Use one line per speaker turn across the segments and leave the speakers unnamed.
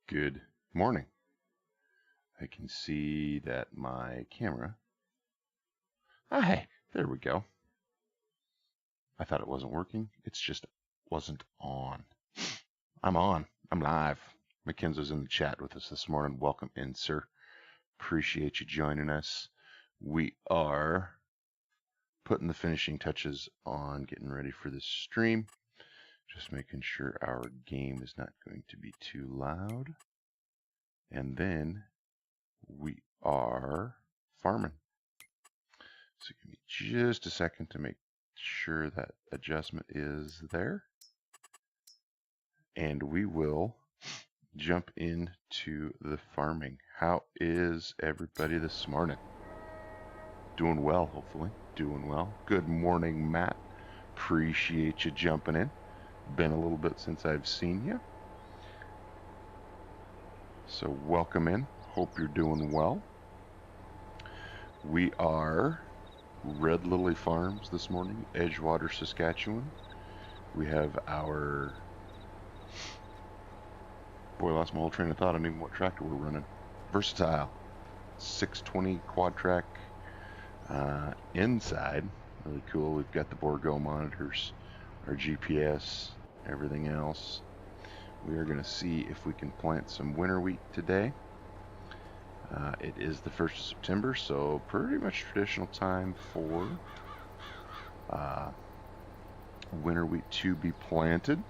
Good morning. I can see that my camera... Hi, there we go. I thought it wasn't working. It's just wasn't on. I'm on. I'm live. Mackenzie's in the chat with us this morning. Welcome in, sir. Appreciate you joining us. We are putting the finishing touches on getting ready for this stream. Just making sure our game is not going to be too loud. And then we are farming. So give me just a second to make sure that adjustment is there. And we will jump into the farming. How is everybody this morning? Doing well, hopefully. Doing well. Good morning, Matt. Appreciate you jumping in. Been a little bit since I've seen you. So welcome in. Hope you're doing well. We are Red Lily Farms this morning, Edgewater, Saskatchewan. We have our... Boy, lost my whole train of thought. I don't even know what tractor we're running. Versatile 620 quad track inside. Really cool. We've got the Borgo monitors, our GPS, everything else. We are going to see if we can plant some winter wheat today. It is the 1st of September, so pretty much traditional time for winter wheat to be planted.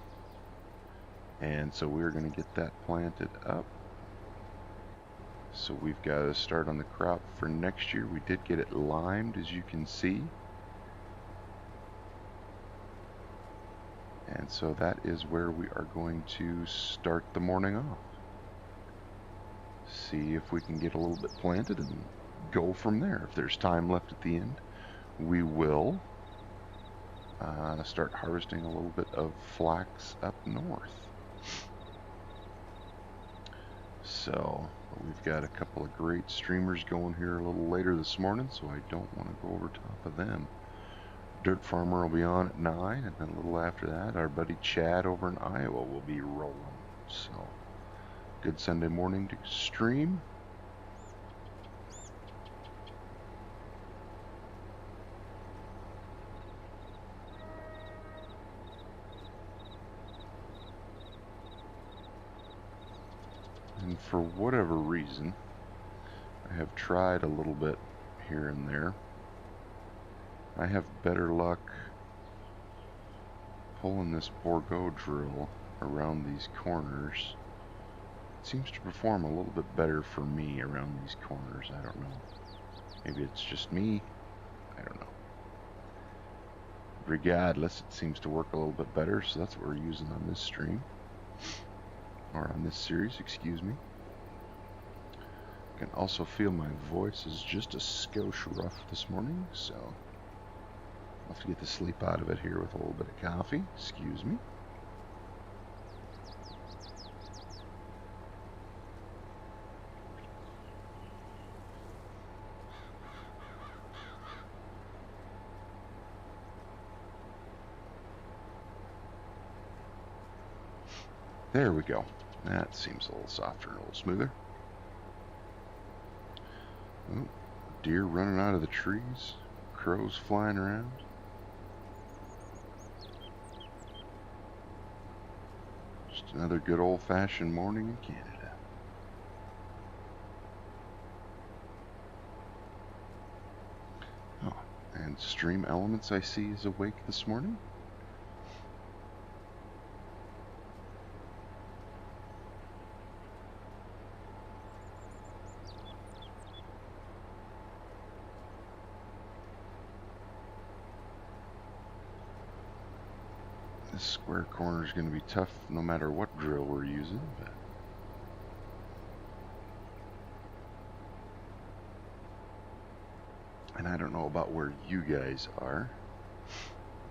And so we're going to get that planted up. So we've got to start on the crop for next year. We did get it limed, as you can see. And so that is where we are going to start the morning off. See if we can get a little bit planted and go from there. If there's time left at the end, we will start harvesting a little bit of flax up north. So we've got a couple of great streamers going here a little later this morning, so I don't want to go over top of them. Dirt Farmer will be on at 9, and then a little after that, our buddy Chad over in Iowa will be rolling. So, good Sunday morning to stream. And for whatever reason, I have tried a little bit here and there. I have better luck pulling this Borgo drill around these corners. It seems to perform a little bit better for me around these corners. I don't know. Maybe it's just me. I don't know. Regardless, it seems to work a little bit better, so that's what we're using on this stream. Or on this series, excuse me. I can also feel my voice is just a skosh rough this morning, so I'll have to get the sleep out of it here with a little bit of coffee. Excuse me. There we go. That seems a little softer and a little smoother. Oh, deer running out of the trees. Crows flying around. Just another good old-fashioned morning in Canada. Oh, and Stream Elements I see is awake this morning. This square corner is going to be tough no matter what drill we're using, but and I don't know about where you guys are,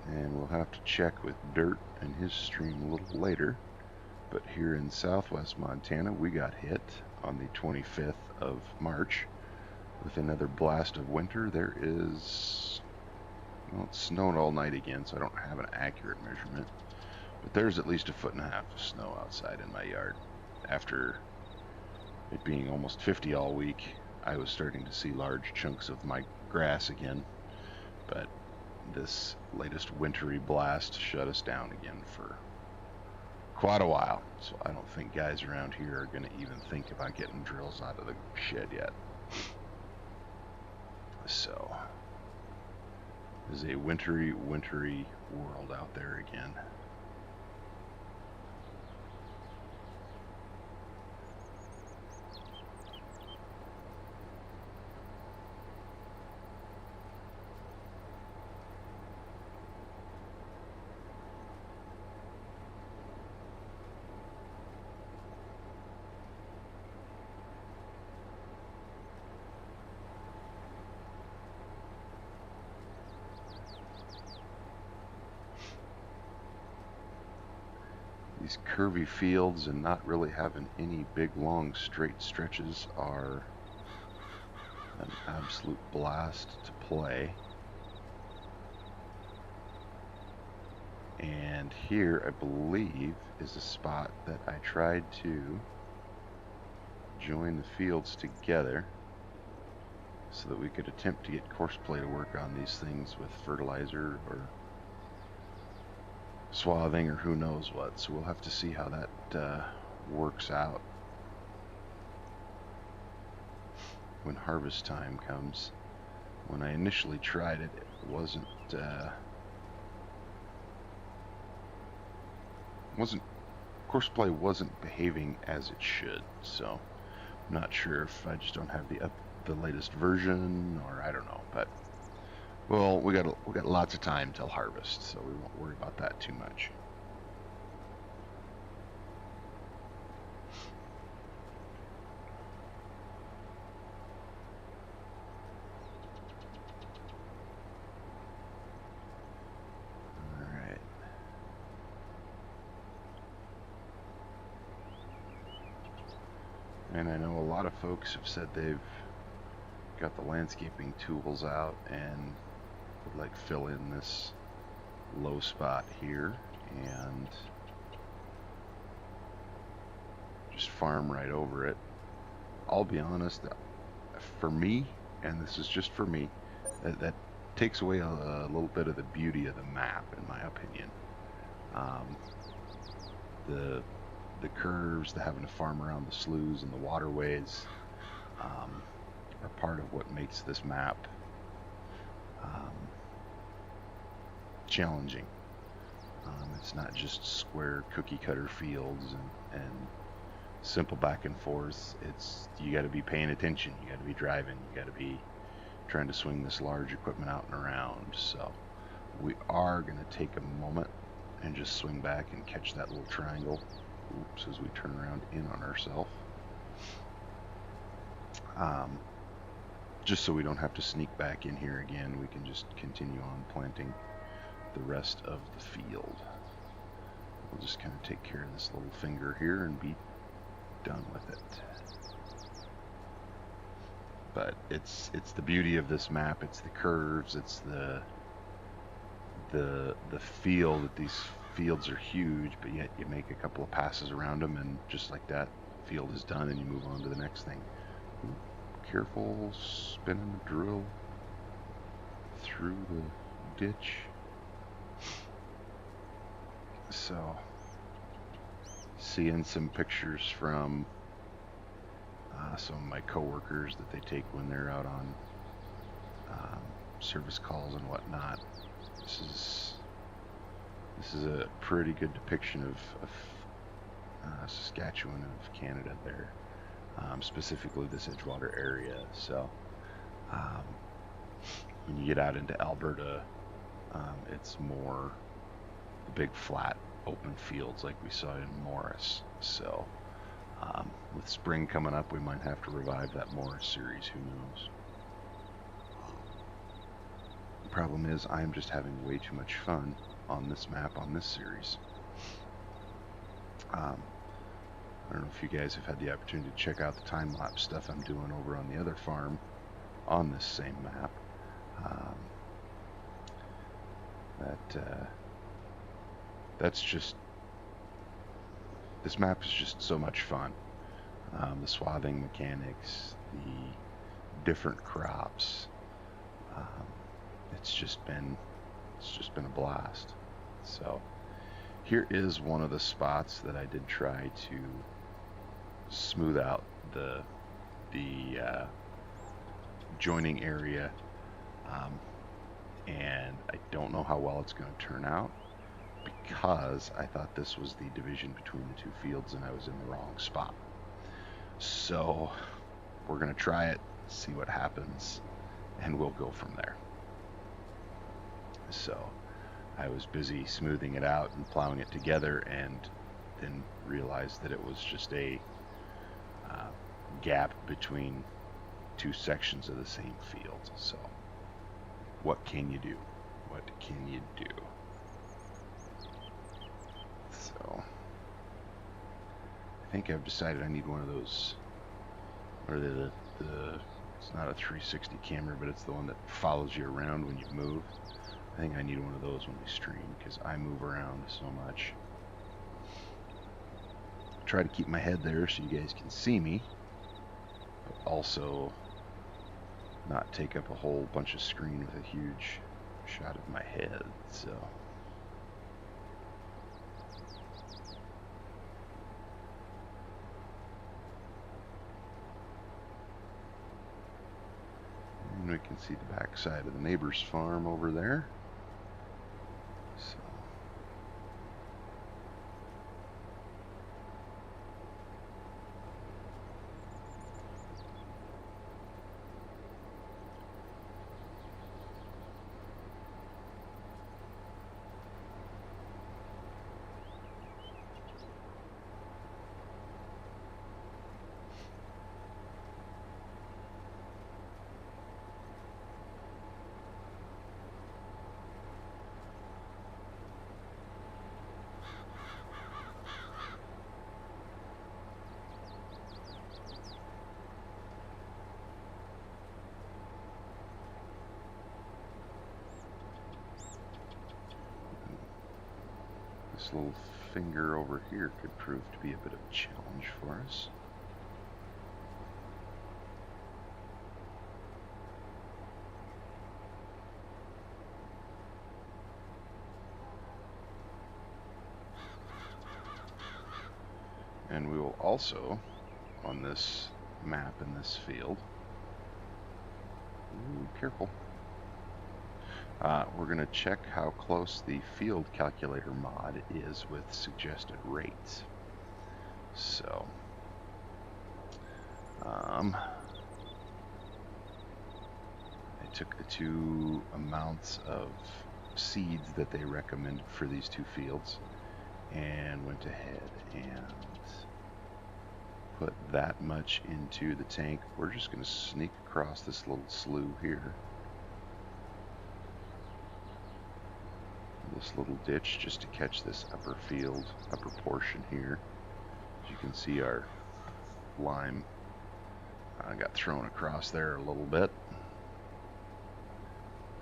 and we'll have to check with Dirt and his stream a little later, but here in southwest Montana we got hit on the 25th of March with another blast of winter. There is... Well, it snowed all night again, so I don't have an accurate measurement. But there's at least 1.5 feet of snow outside in my yard after it being almost 50 all week, I was starting to see large chunks of my grass again. But this latest wintry blast shut us down again for quite a while. So I don't think guys around here are going to even think about getting drills out of the shed yet. So it is a wintry world out there again. These curvy fields and not really having any big long straight stretches are an absolute blast to play. And here, I believe, is a spot that I tried to join the fields together so that we could attempt to get course play to work on these things with fertilizer or swathing or who knows what. So we'll have to see how that works out when harvest time comes. When I initially tried it, it wasn't course play wasn't behaving as it should. So I'm not sure if I just don't have the latest version, or I don't know. But well, we got lots of time till harvest, so we won't worry about that too much. All right. And I know a lot of folks have said they've got the landscaping tools out and would like fill in this low spot here and just farm right over it. I'll be honest, for me, and this is just for me, that takes away a little bit of the beauty of the map, in my opinion. The curves, the having to farm around the sloughs and the waterways are part of what makes this map challenging. It's not just square cookie cutter fields and simple back and forth. It's, you got to be paying attention, you got to be driving, you got to be trying to swing this large equipment out and around. So we are going to take a moment and just swing back and catch that little triangle. Oops, as we turn around in on ourselves. Just so we don't have to sneak back in here again, we can just continue on planting the rest of the field. We'll just kind of take care of this little finger here and be done with it. But it's the beauty of this map. It's the curves. It's the feel that these fields are huge, but yet you make a couple of passes around them, and just like that, field is done, and you move on to the next thing. Ooh, careful spinning the drill through the ditch. So, seeing some pictures from some of my coworkers that they take when they're out on service calls and whatnot. This is a pretty good depiction of Saskatchewan, of Canada there, specifically this Edgewater area. So when you get out into Alberta, it's more the big flat open fields like we saw in Morris. So with spring coming up, we might have to revive that Morris series, who knows. The problem is I'm just having way too much fun on this map, on this series. I don't know if you guys have had the opportunity to check out the time-lapse stuff I'm doing over on the other farm on this same map. That's just, this map is just so much fun. the swathing mechanics, the different crops. Um, it's just been a blast. So here is one of the spots that I did try to smooth out the joining area, and I don't know how well it's going to turn out because I thought this was the division between the two fields and I was in the wrong spot. So we're going to try it, see what happens, and we'll go from there. So I was busy smoothing it out and plowing it together, and then realized that it was just a gap between two sections of the same field. So what can you do? What can you do? So I think I've decided I need one of those, or it's not a 360 camera, but it's the one that follows you around when you move. I think I need one of those when we stream because I move around so much. Try to keep my head there so you guys can see me, but also not take up a whole bunch of screen with a huge shot of my head. So and we can see the back side of the neighbor's farm over there. So this little finger over here could prove to be a bit of a challenge for us. And we will also, on this map in this field, careful, we're going to check how close the field calculator mod is with suggested rates. So, I took the two amounts of seeds that they recommended for these two fields and went ahead and put that much into the tank. We're just going to sneak across this little slough here, this little ditch, just to catch this upper portion here. As you can see, our lime got thrown across there a little bit.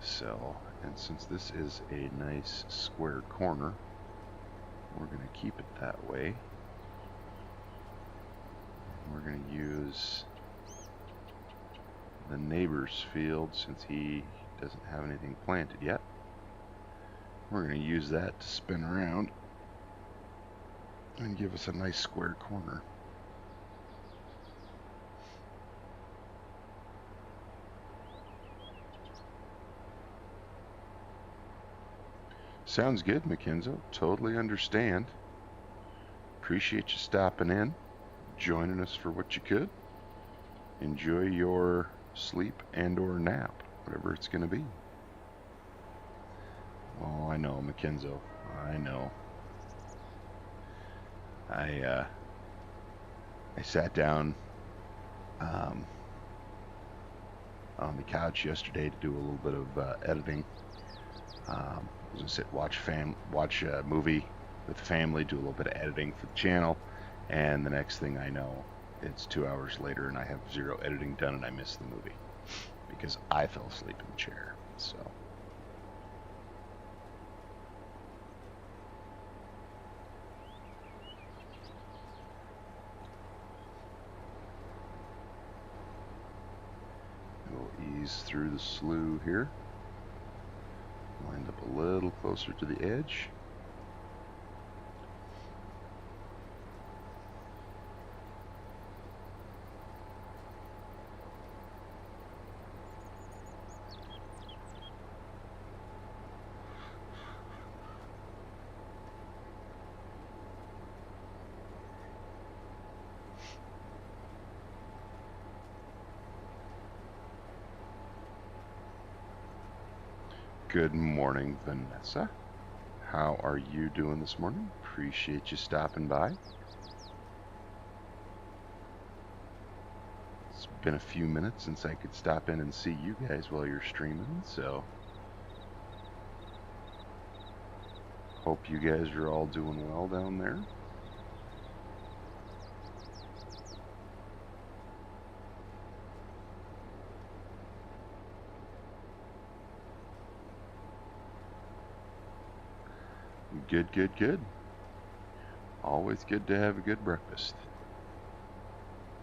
So, and since this is a nice square corner, we're going to keep it that way. We're going to use the neighbor's field since he doesn't have anything planted yet. We're going to use that to spin around and give us a nice square corner. Sounds good, Mackenzie. Totally understand. Appreciate you stopping in, joining us for what you could. Enjoy your sleep and or nap, whatever it's going to be. Oh, I know, Mackenzie. I know. I sat down on the couch yesterday to do a little bit of editing. I was gonna sit watch a movie with the family, do a little bit of editing for the channel, and the next thing I know, it's 2 hours later and I have zero editing done and I missed the movie because I fell asleep in the chair. So ease through the slough here. Wind up a little closer to the edge. Good morning, Vanessa. How are you doing this morning? Appreciate you stopping by. It's been a few minutes since I could stop in and see you guys while you're streaming, so hope you guys are all doing well down there. Good, good, good. Always good to have a good breakfast.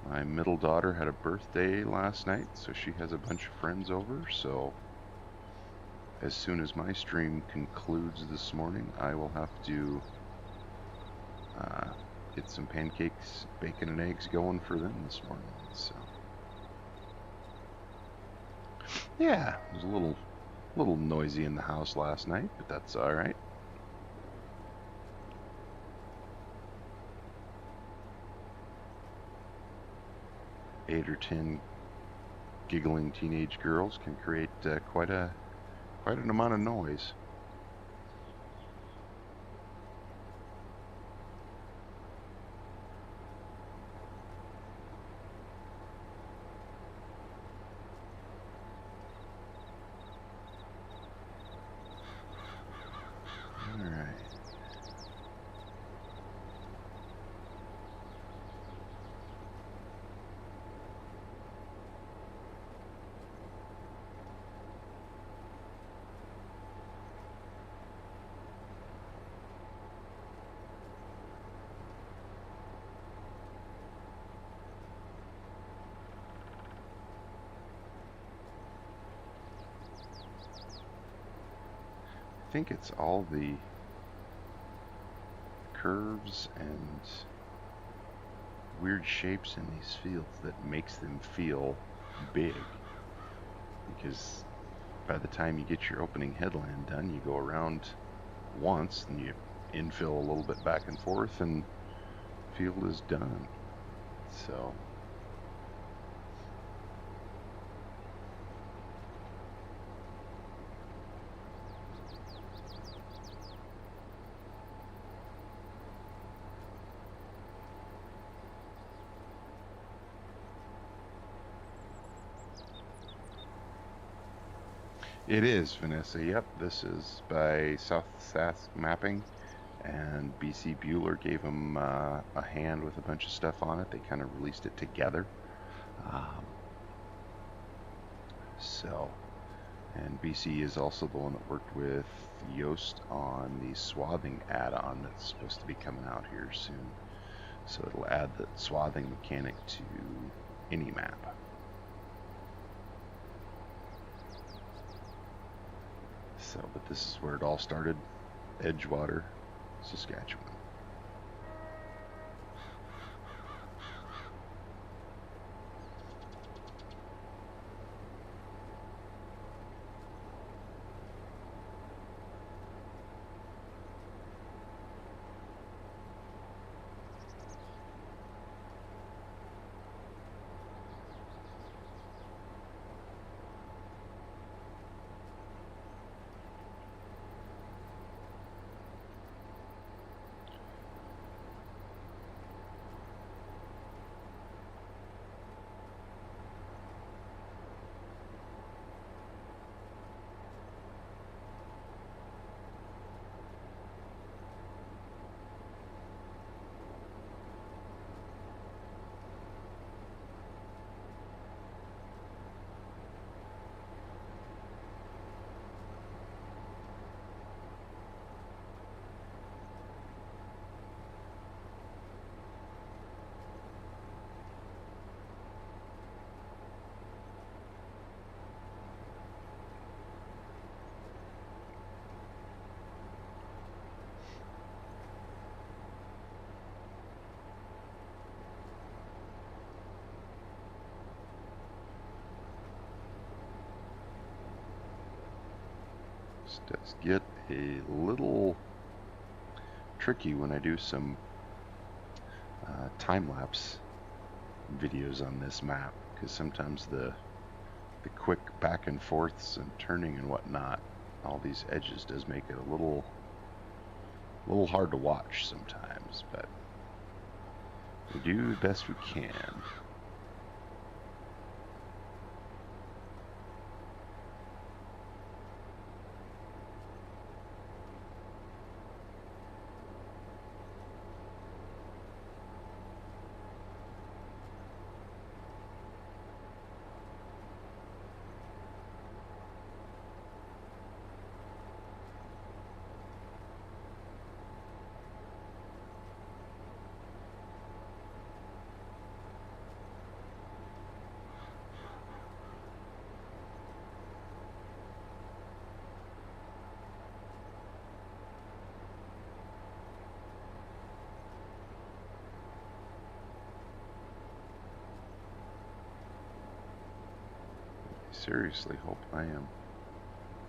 My middle daughter had a birthday last night, so she has a bunch of friends over, so as soon as my stream concludes this morning, I will have to get some pancakes, bacon, and eggs going for them this morning. So yeah, it was a little noisy in the house last night, but that's all right. 8 or 10 giggling teenage girls can create quite an amount of noise. All right. I think it's all the curves and weird shapes in these fields that makes them feel big, because by the time you get your opening headland done, you go around once and you infill a little bit back and forth and field is done. So it is, Vanessa. Yep, this is by South Sask Mapping, and BC Bueller gave them a hand with a bunch of stuff on it. They kind of released it together. And BC is also the one that worked with Yoast on the swathing add-on that's supposed to be coming out here soon. So it'll add the swathing mechanic to any map. So, but this is where it all started, Edgewater, Saskatchewan. does get a little tricky when I do some time-lapse videos on this map, because sometimes the quick back and forths and turning and whatnot, all these edges, does make it a little hard to watch sometimes, but we do the best we can. Seriously hope I am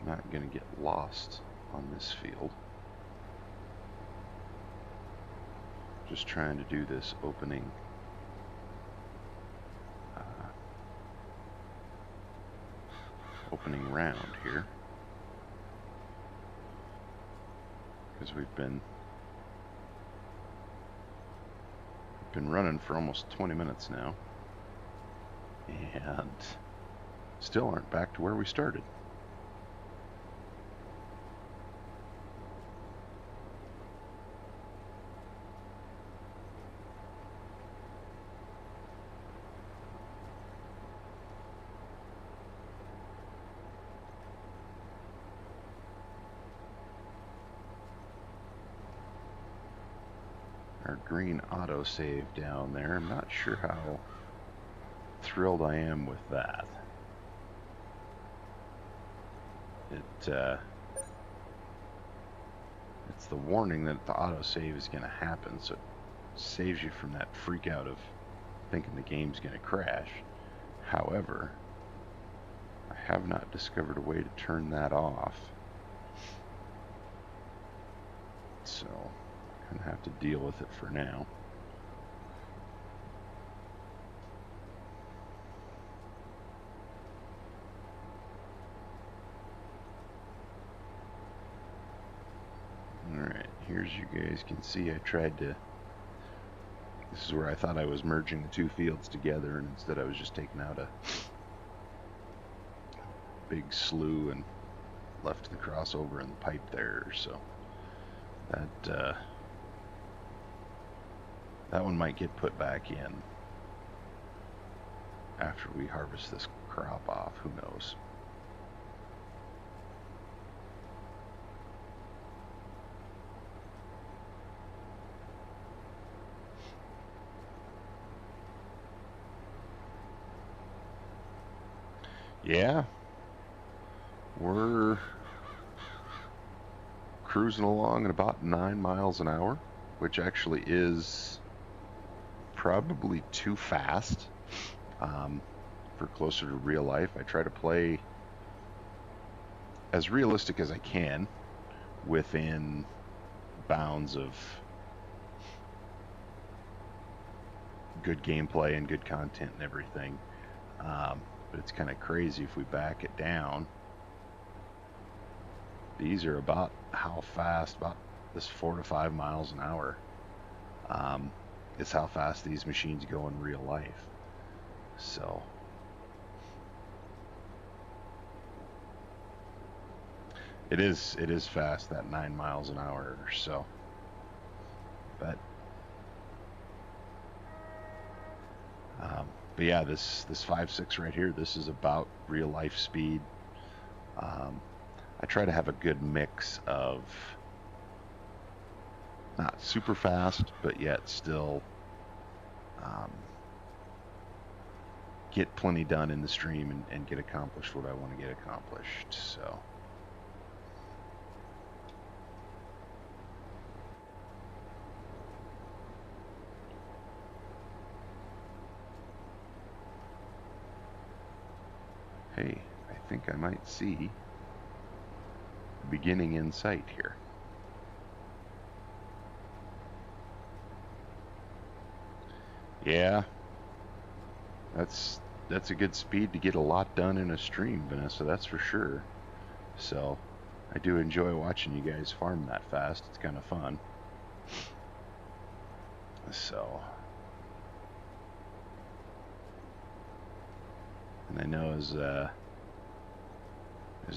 not going to get lost on this field. Just trying to do this opening round here, because we've been running for almost 20 minutes now, and still aren't back to where we started. Our green autosave down there, I'm not sure how thrilled I am with that. It's the warning that the autosave is going to happen, so it saves you from that freak out of thinking the game's going to crash. However, I have not discovered a way to turn that off, so I'm going to have to deal with it for now. Alright, here's, you guys can see I tried to, this is where I thought I was merging the two fields together, and instead I was just taking out a big slew and left the crossover in the pipe there, so that one might get put back in after we harvest this crop off, who knows. Yeah, we're cruising along at about 9 miles an hour, which actually is probably too fast for closer to real life. I try to play as realistic as I can within bounds of good gameplay and good content and everything. But it's kind of crazy if we back it down. These are about how fast, about this 4 to 5 miles an hour. It's how fast these machines go in real life. So it is fast, that 9 miles an hour or so. But yeah, this 5.6 right here, this is about real life speed. I try to have a good mix of not super fast, but yet still get plenty done in the stream and get accomplished what I want to get accomplished. So hey, I think I might see beginning in sight here. Yeah, that's a good speed to get a lot done in a stream, Vanessa, that's for sure. So I do enjoy watching you guys farm that fast. It's kind of fun. So, and I know as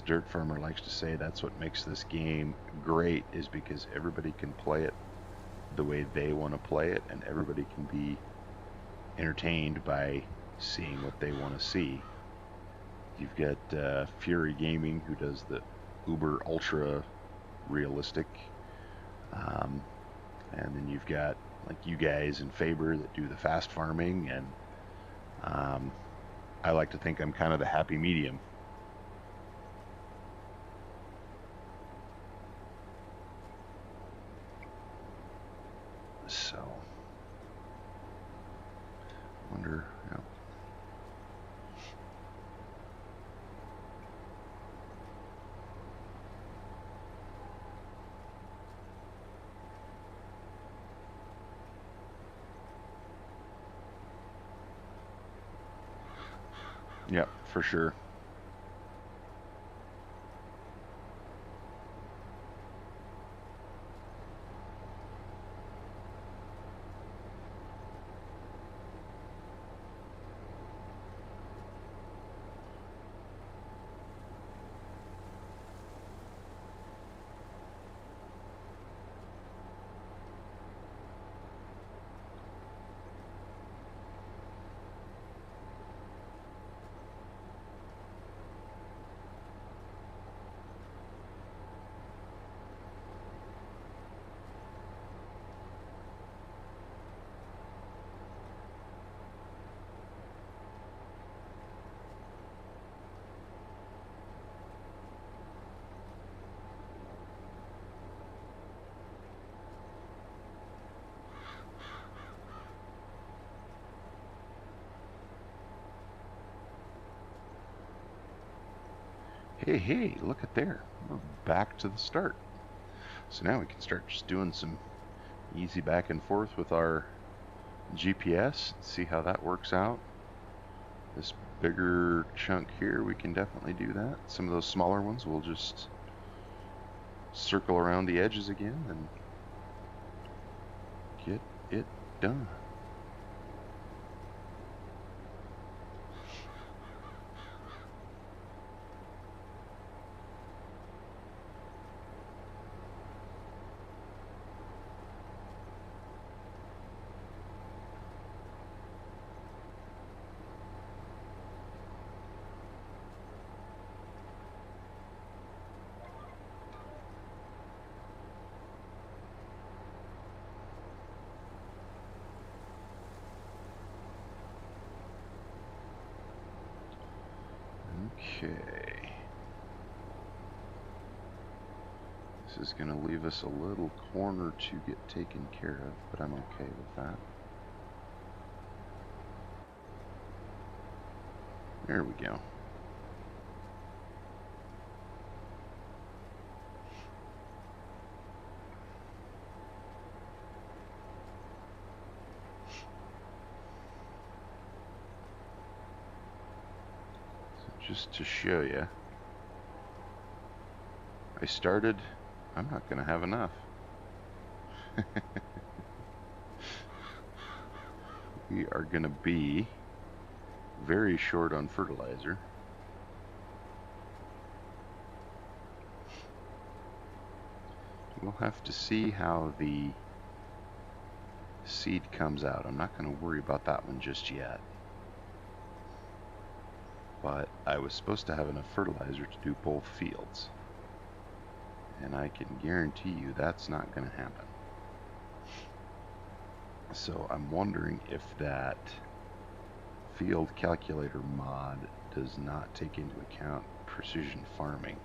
Dirt Farmer likes to say, that's what makes this game great, is because everybody can play it the way they want to play it, and everybody can be entertained by seeing what they want to see. You've got Fury Gaming, who does the uber ultra realistic, and then you've got like you guys and Faber that do the fast farming, and I like to think I'm kind of the happy medium. So, wonder, you know. Yep, for sure. Hey, look at there. We're back to the start. So now we can start just doing some easy back and forth with our GPS, see how that works out. This bigger chunk here, we can definitely do that. Some of those smaller ones, we'll just circle around the edges again and get it done. Okay. This is going to leave us a little corner to get taken care of, but I'm okay with that. There we go. So just to show you, I started, I'm not going to have enough. We are going to be very short on fertilizer. We'll have to see how the seed comes out. I'm not going to worry about that one just yet. But I was supposed to have enough fertilizer to do both fields. And I can guarantee you that's not going to happen. So I'm wondering if that field calculator mod does not take into account precision farming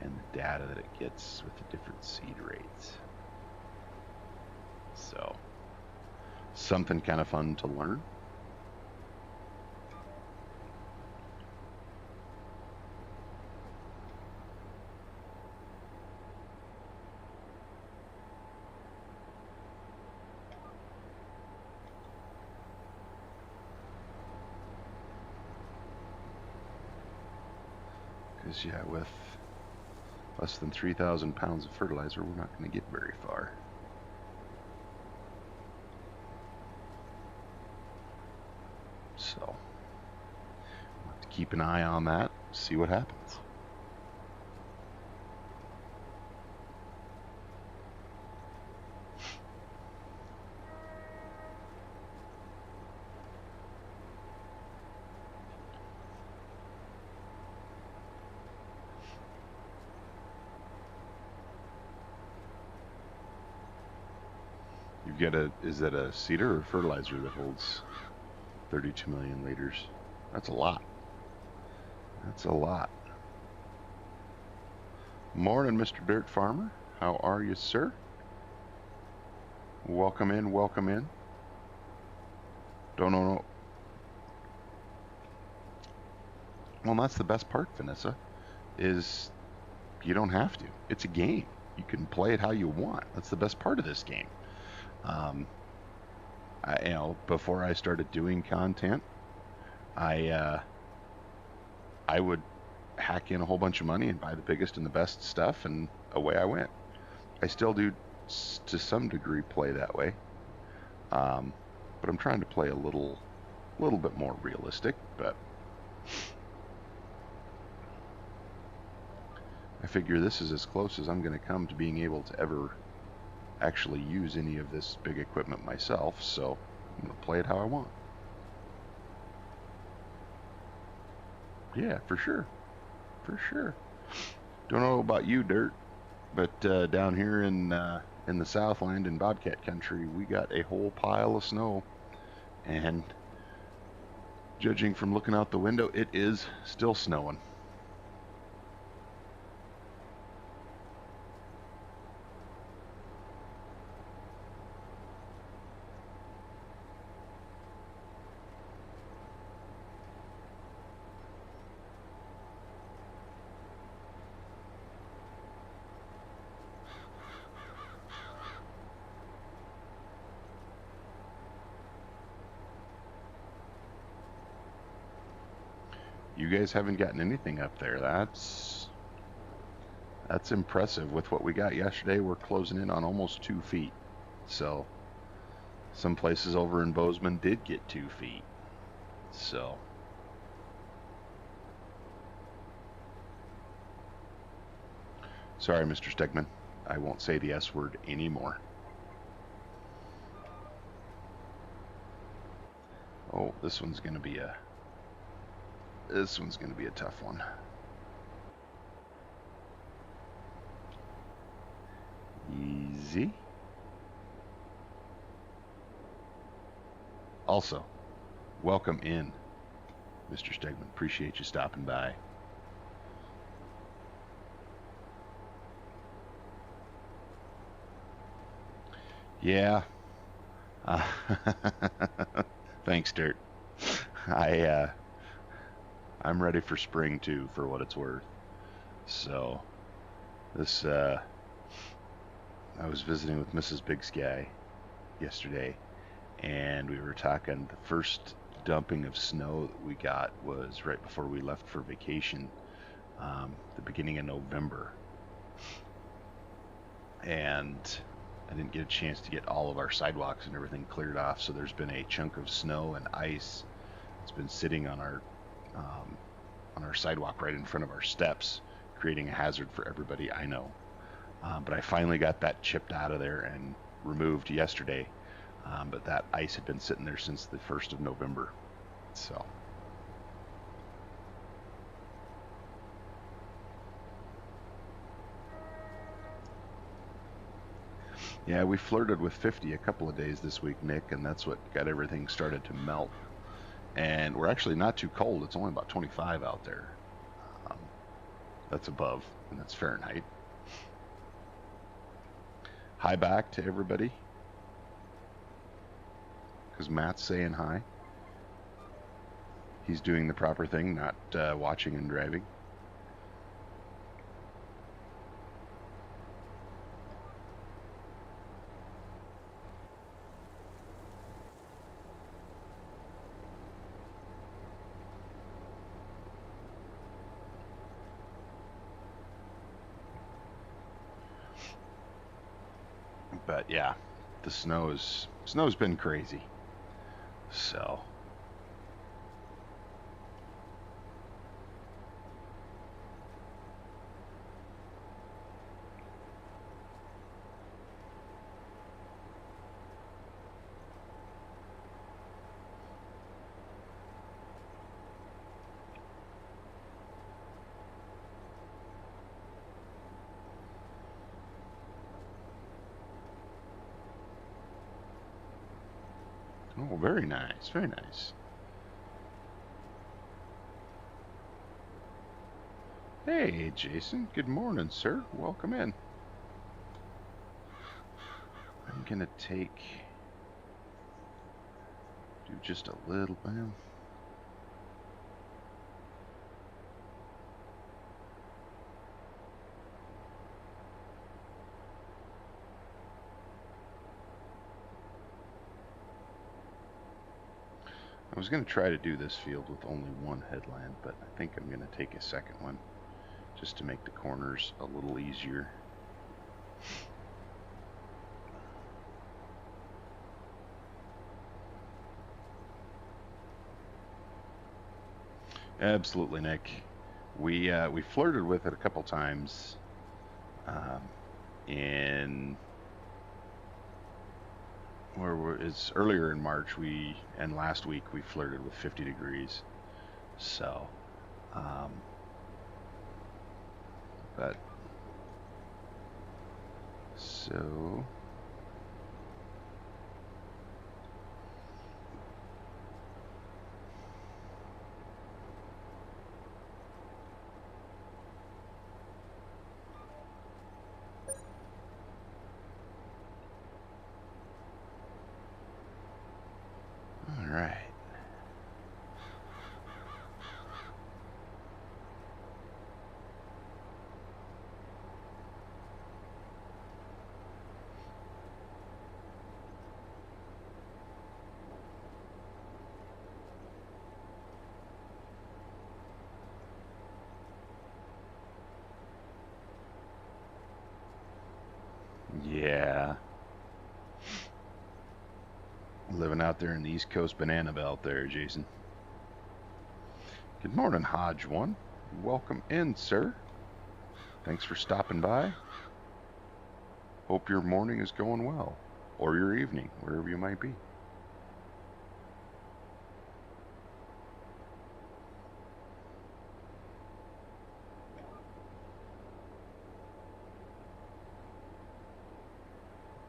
and the data that it gets with the different seed rates. So, something kind of fun to learn. Because, yeah, with less than 3,000 pounds of fertilizer, we're not going to get very far. So, we'll have to keep an eye on that, see what happens. You've got is that a cedar or fertilizer that holds 32 million liters? That's a lot. That's a lot. Morning, Mr. Dirt Farmer. How are you, sir? Welcome in, welcome in. Don't know. Well, that's the best part, Vanessa, is you don't have to. It's a game. You can play it how you want. That's the best part of this game. Before I started doing content, I would hack in a whole bunch of money and buy the biggest and the best stuff, and away I went. I still do, to some degree, play that way, but I'm trying to play a little bit more realistic. But I figure this is as close as I'm going to come to being able to ever actually use any of this big equipment myself, so I'm going to play it how I want. Yeah, for sure. For sure. Don't know about you, Dirt, but down here in the Southland in Bobcat country, we got a whole pile of snow, and judging from looking out the window, it is still snowing. You guys haven't gotten anything up there. That's impressive. With what we got yesterday, we're closing in on almost 2 feet. So some places over in Bozeman did get 2 feet. So sorry, Mr. Stegman, I won't say the S word anymore. Oh, this one's gonna be a tough one. Easy. Also, welcome in, Mr. Stegman. Appreciate you stopping by. Yeah. Thanks, Dirt. I'm ready for spring too, for what it's worth. So this I was visiting with Mrs. BigSky yesterday, and we were talking. The first dumping of snow that we got was right before we left for vacation, the beginning of November, and I didn't get a chance to get all of our sidewalks and everything cleared off, so there's been a chunk of snow and ice that's been sitting on our sidewalk right in front of our steps, creating a hazard for everybody I know. But I finally got that chipped out of there and removed yesterday. But that ice had been sitting there since the 1st of November. So yeah, we flirted with 50 a couple of days this week, Nick, and that's what got everything started to melt. And we're actually not too cold. It's only about 25 out there. That's above, and that's Fahrenheit. Hi back to everybody, because Matt's saying hi. He's doing the proper thing, not watching and driving. But yeah, the snow's been crazy. So oh, very nice, very nice. Hey, Jason. Good morning, sir. Welcome in. I'm gonna do just a little bit. I was gonna try to do this field with only one headland, but I think I'm gonna take a second one just to make the corners a little easier. Absolutely, Nick. We flirted with it a couple times, in it's earlier in March. And last week we flirted with 50 degrees. So, but so. All right. Yeah. Living out there in the East Coast banana belt there, Jason. Good morning, Hodge One. Welcome in, sir. Thanks for stopping by. Hope your morning is going well, or your evening, wherever you might be.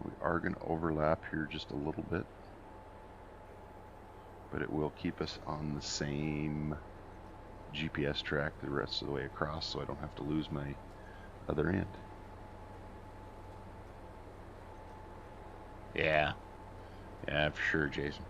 We are going to overlap here just a little bit, but it will keep us on the same GPS track the rest of the way across, so I don't have to lose my other end. Yeah, for sure, Jason.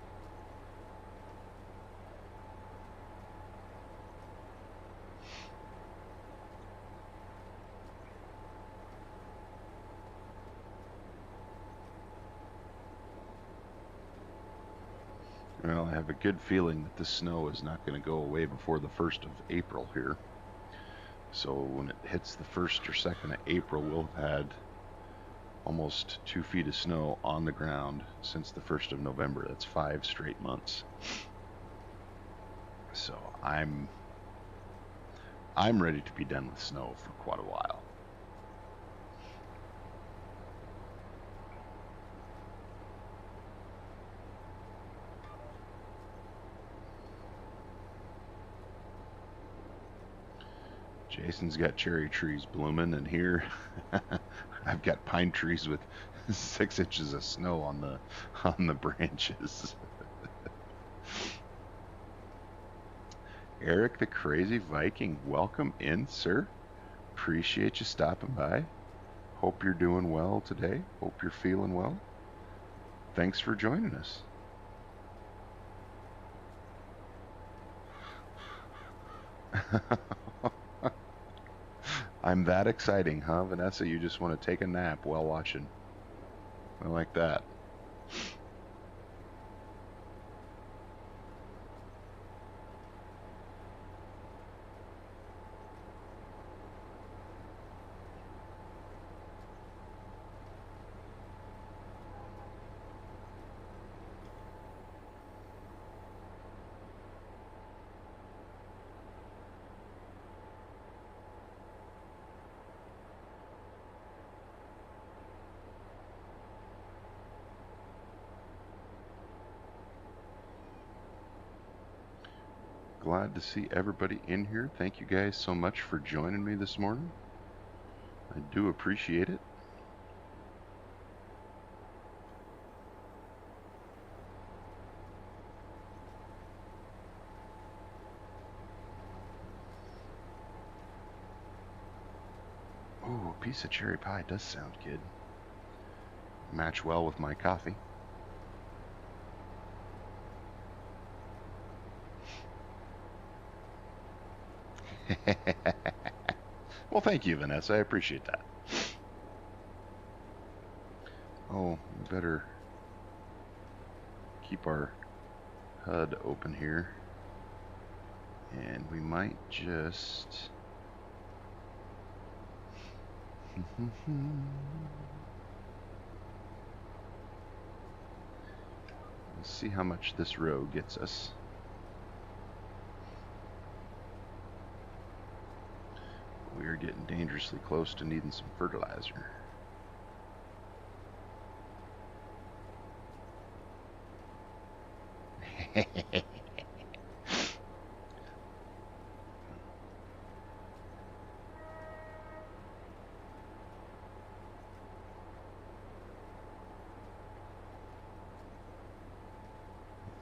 Well, I have a good feeling that the snow is not going to go away before the 1st of April here. So when it hits the 1st or 2nd of April, we'll have had almost 2 feet of snow on the ground since the 1st of November. That's 5 straight months. So I'm ready to be done with snow for quite a while. Jason's got cherry trees blooming, and here I've got pine trees with 6 inches of snow on the branches. Eric the Crazy Viking, welcome in, sir. Appreciate you stopping by. Hope you're doing well today. Hope you're feeling well. Thanks for joining us. I'm that exciting, huh, Vanessa? You just want to take a nap while watching. I like that. Glad to see everybody in here. Thank you guys so much for joining me this morning. I do appreciate it. Ooh, a piece of cherry pie does sound good. Match well with my coffee. Well, thank you, Vanessa. I appreciate that. Oh, we better keep our HUD open here. And we might just... Let's see how much this row gets us. We are getting dangerously close to needing some fertilizer. I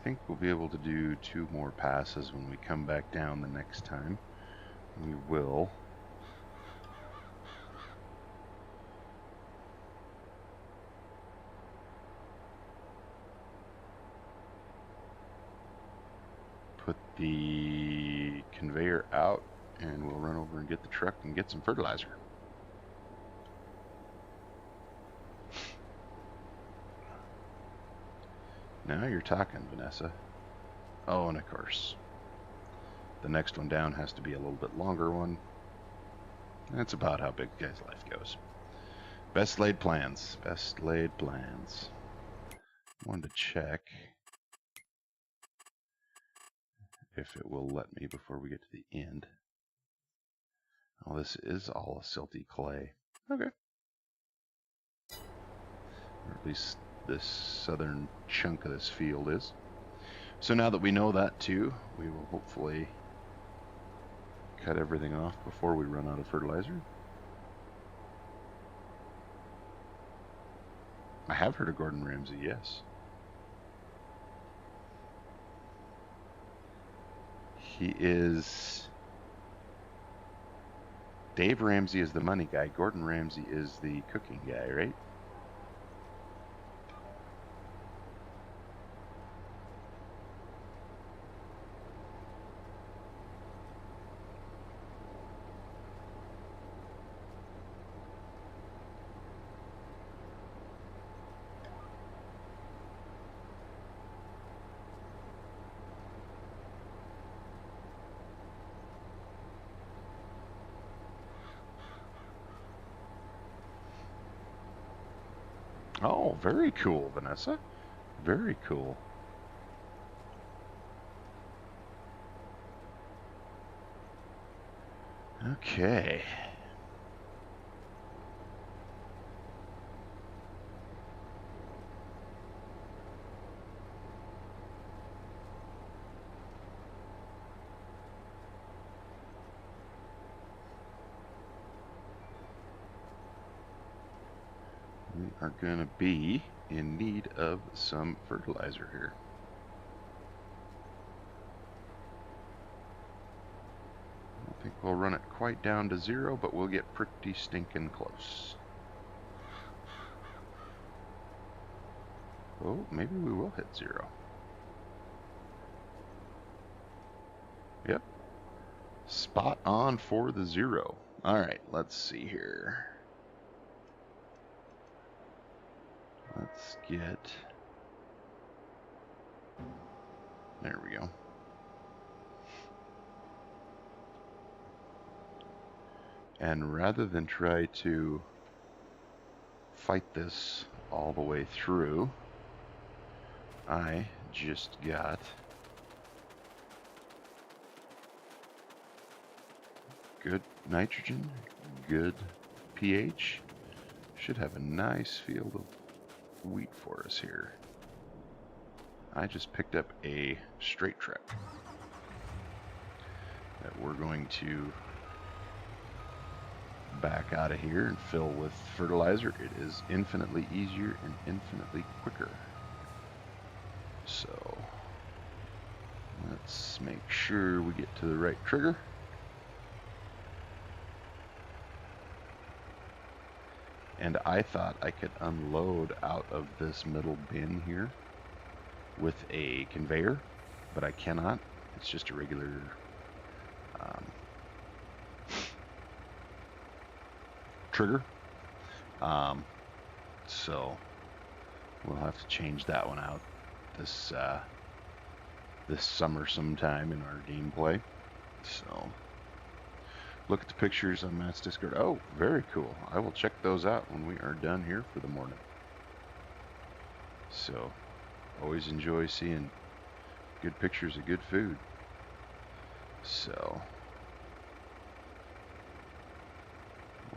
think we'll be able to do 2 more passes when we come back down the next time. We will. Put the conveyor out and we'll run over and get the truck and get some fertilizer. Now you're talking, Vanessa. Oh, and of course, the next one down has to be a little bit longer one. That's about how Big Guy's life goes. Best laid plans. Best laid plans. Wanted to check if it will let me before we get to the end. Oh, this is all a silty clay. Okay. Or at least this southern chunk of this field is. So now that we know that too, we will hopefully cut everything off before we run out of fertilizer. I have heard of Gordon Ramsay, yes. He is... Dave Ramsey is the money guy. Gordon Ramsay is the cooking guy, right? Oh, very cool, Vanessa. Very cool. Okay. We are going to be in need of some fertilizer here. I don't think we'll run it quite down to 0, but we'll get pretty stinking close. Oh, maybe we will hit 0. Yep. Spot on for the 0. All right, let's see here. Let's get... There we go. And rather than try to fight this all the way through, I just got good nitrogen, good pH. Should have a nice field of wheat for us here. I just picked up a straight track. that we're going to back out of here and fill with fertilizer. It is infinitely easier and infinitely quicker. So let's make sure we get to the right trigger. And I thought I could unload out of this middle bin here with a conveyor, but I cannot. It's just a regular trigger. So we'll have to change that one out this summer sometime in our gameplay. So look at the pictures on Matt's Discord. Oh, very cool. I will check those out when we are done here for the morning. So always enjoy seeing good pictures of good food. So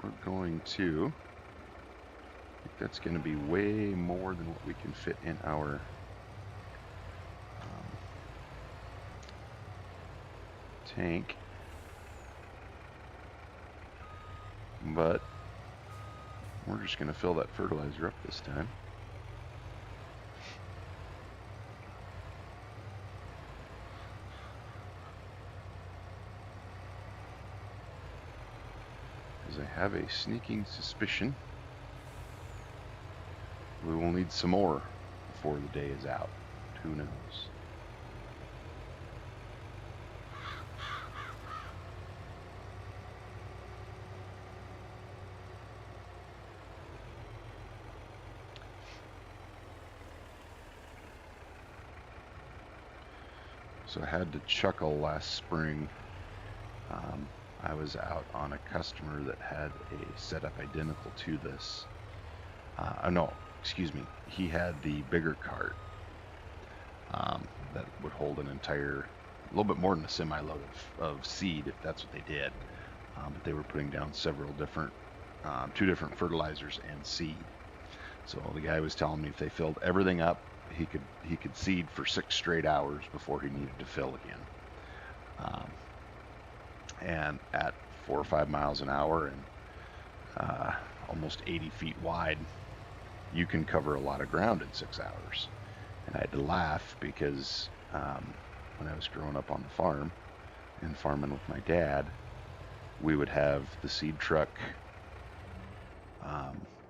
we're going to, I think that's going to be way more than what we can fit in our tank. But we're just going to fill that fertilizer up this time. Because I have a sneaking suspicion we will need some more before the day is out. Who knows? So I had to chuckle last spring. I was out on a customer that had a setup identical to this. No, excuse me. He had the bigger cart that would hold an entire, a little bit more than a semi-load of seed, if that's what they did. But they were putting down several different, 2 different fertilizers and seed. So the guy was telling me if they filled everything up, he could seed for 6 straight hours before he needed to fill again. And at 4 or 5 miles an hour and almost 80 feet wide, you can cover a lot of ground in 6 hours. And I had to laugh because when I was growing up on the farm and farming with my dad, we would have the seed truck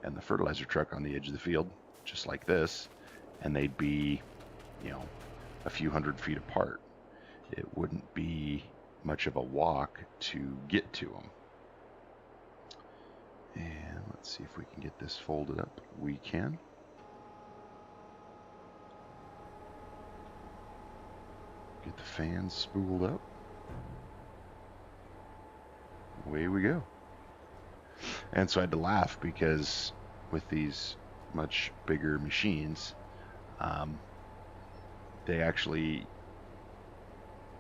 and the fertilizer truck on the edge of the field, just like this, and they'd be, a few hundred feet apart. It wouldn't be much of a walk to get to them. And let's see if we can get this folded up. We can. Get the fans spooled up. Away we go. And so I had to laugh because with these much bigger machines, they actually,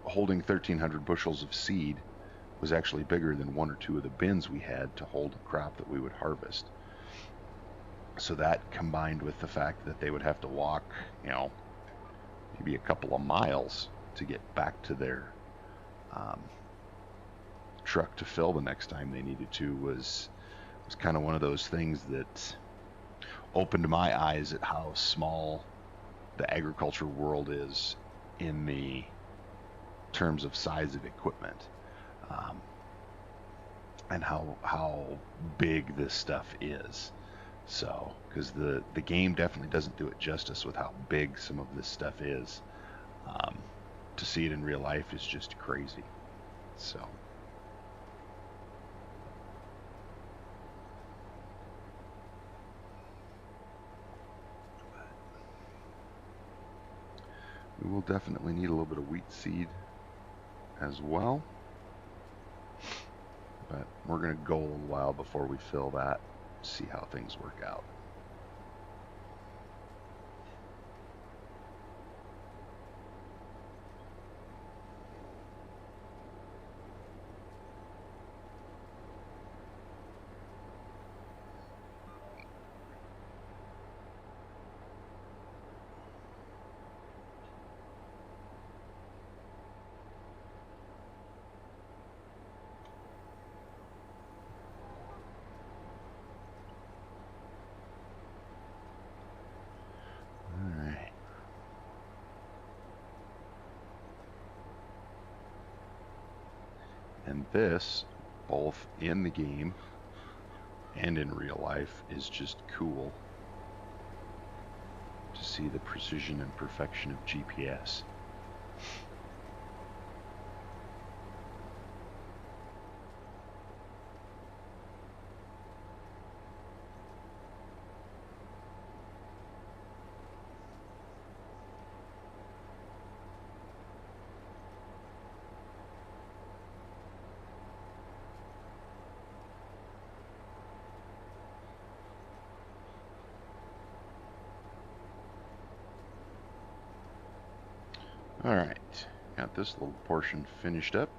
holding 1,300 bushels of seed was actually bigger than 1 or 2 of the bins we had to hold a crop that we would harvest. So that combined with the fact that they would have to walk, maybe a couple of miles to get back to their truck to fill the next time they needed to was kind of one of those things that opened my eyes at how small the agriculture world is in the terms of size of equipment, and how big this stuff is. So, because the game definitely doesn't do it justice with how big some of this stuff is. To see it in real life is just crazy. So. We will definitely need a little bit of wheat seed as well. But we're going to go a little while before we fill that, see how things work out. And this, both in the game and in real life, is just cool to see the precision and perfection of GPS. All right, got this little portion finished up.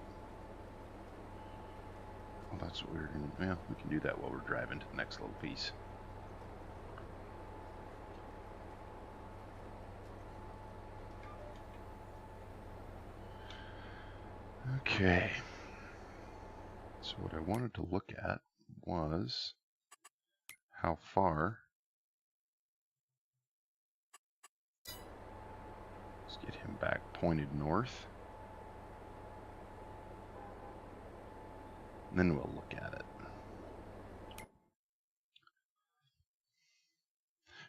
Well, that's what we're gonna, well, we can do that while we're driving to the next little piece. Okay, so what I wanted to look at was how far, let's get him back pointed north, and then we'll look at it.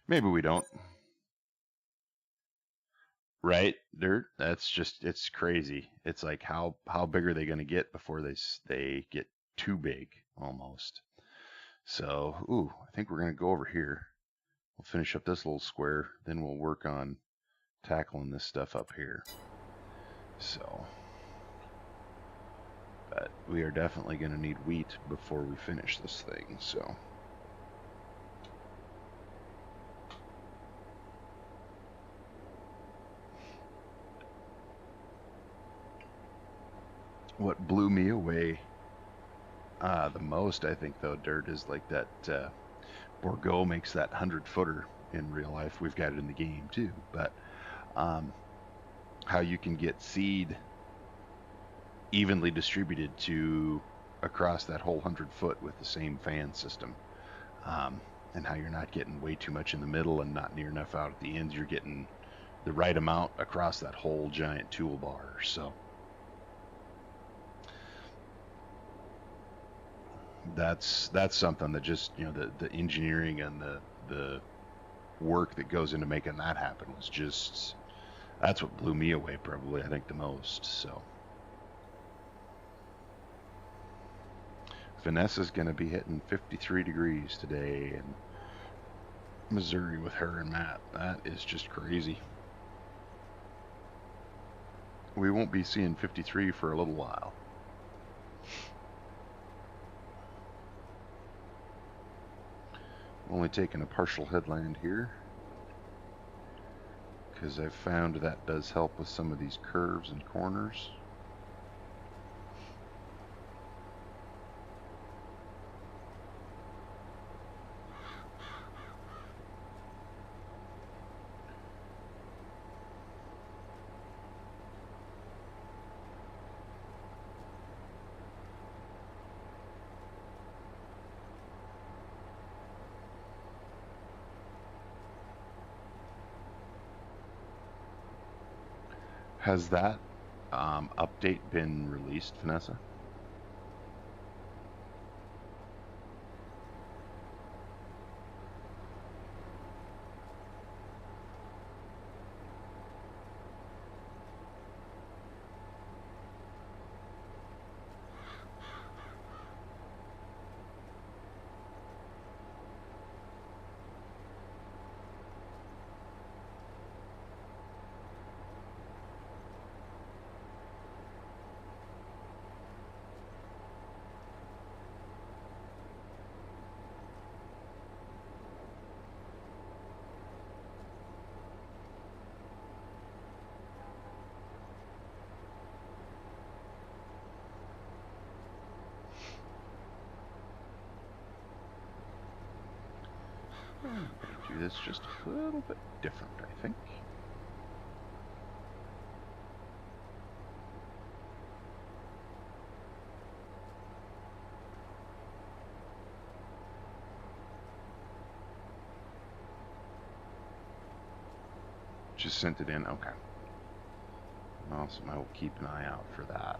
Maybe we don't. Right, dirt. That's just, it's crazy. It's like how big are they going to get before they get too big almost. So, ooh, I think we're going to go over here. We'll finish up this little square, then we'll work on tackling this stuff up here. So, but we are definitely going to need wheat before we finish this thing. So. What blew me away the most, I think, though, dirt, is like that Bourgault makes that 100-footer in real life. We've got it in the game too, but how you can get seed evenly distributed to across that whole 100-foot with the same fan system, and how you're not getting way too much in the middle and not near enough out at the ends. You're getting the right amount across that whole giant toolbar. So that's something that just, you know, the engineering and the work that goes into making that happen was just, that's what blew me away probably, I think, the most. So Vanessa's going to be hitting 53 degrees today in Missouri with her and Matt. That is just crazy. We won't be seeing 53 for a little while. Only taking a partial headland here because I've found that does help with some of these curves and corners. Has that update been released, Vanessa? I'm going to do this just a little bit different, I think. Just sent it in, okay. Awesome, I will keep an eye out for that.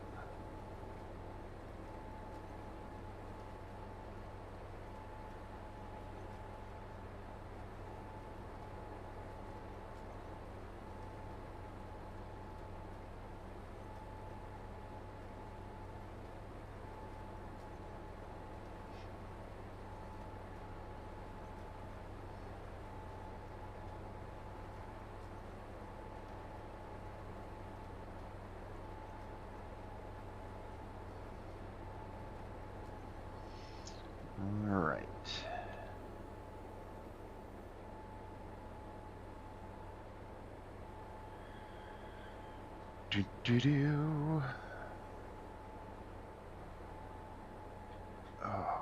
Do, do, do. Oh.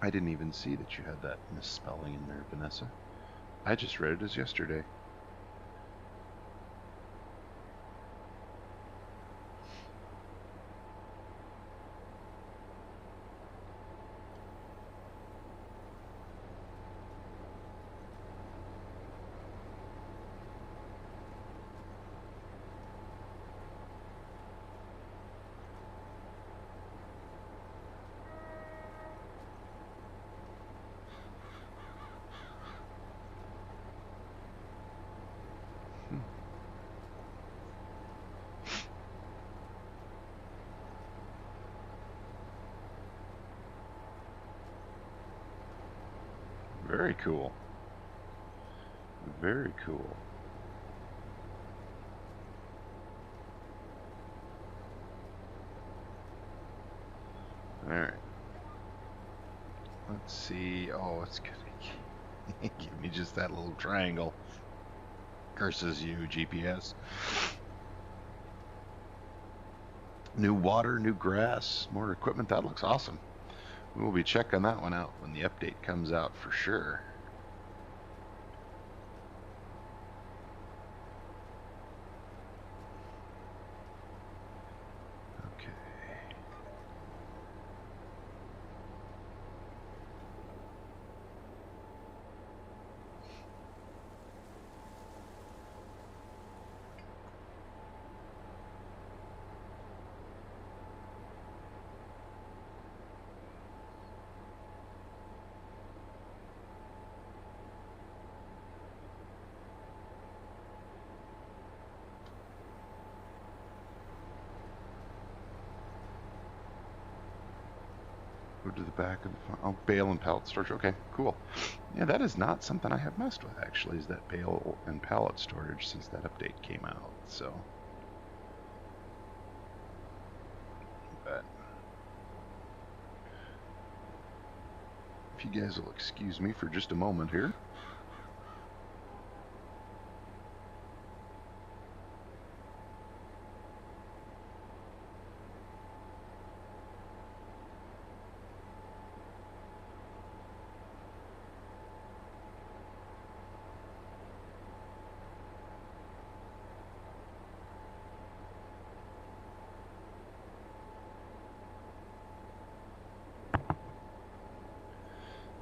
I didn't even see that you had that misspelling in there, Vanessa. I just read it as yesterday. Very cool. Very cool. All right. Let's see. Oh, it's gonna give me just that little triangle. Curses you, GPS. New water, new grass, more equipment. That looks awesome. We'll be checking that one out when the update comes out for sure. Okay. Go to the back of the farm. Oh, bale and pallet storage. Okay, cool. Yeah, that is not something I have messed with, actually, is that bale and pallet storage since that update came out. So, but if you guys will excuse me for just a moment here.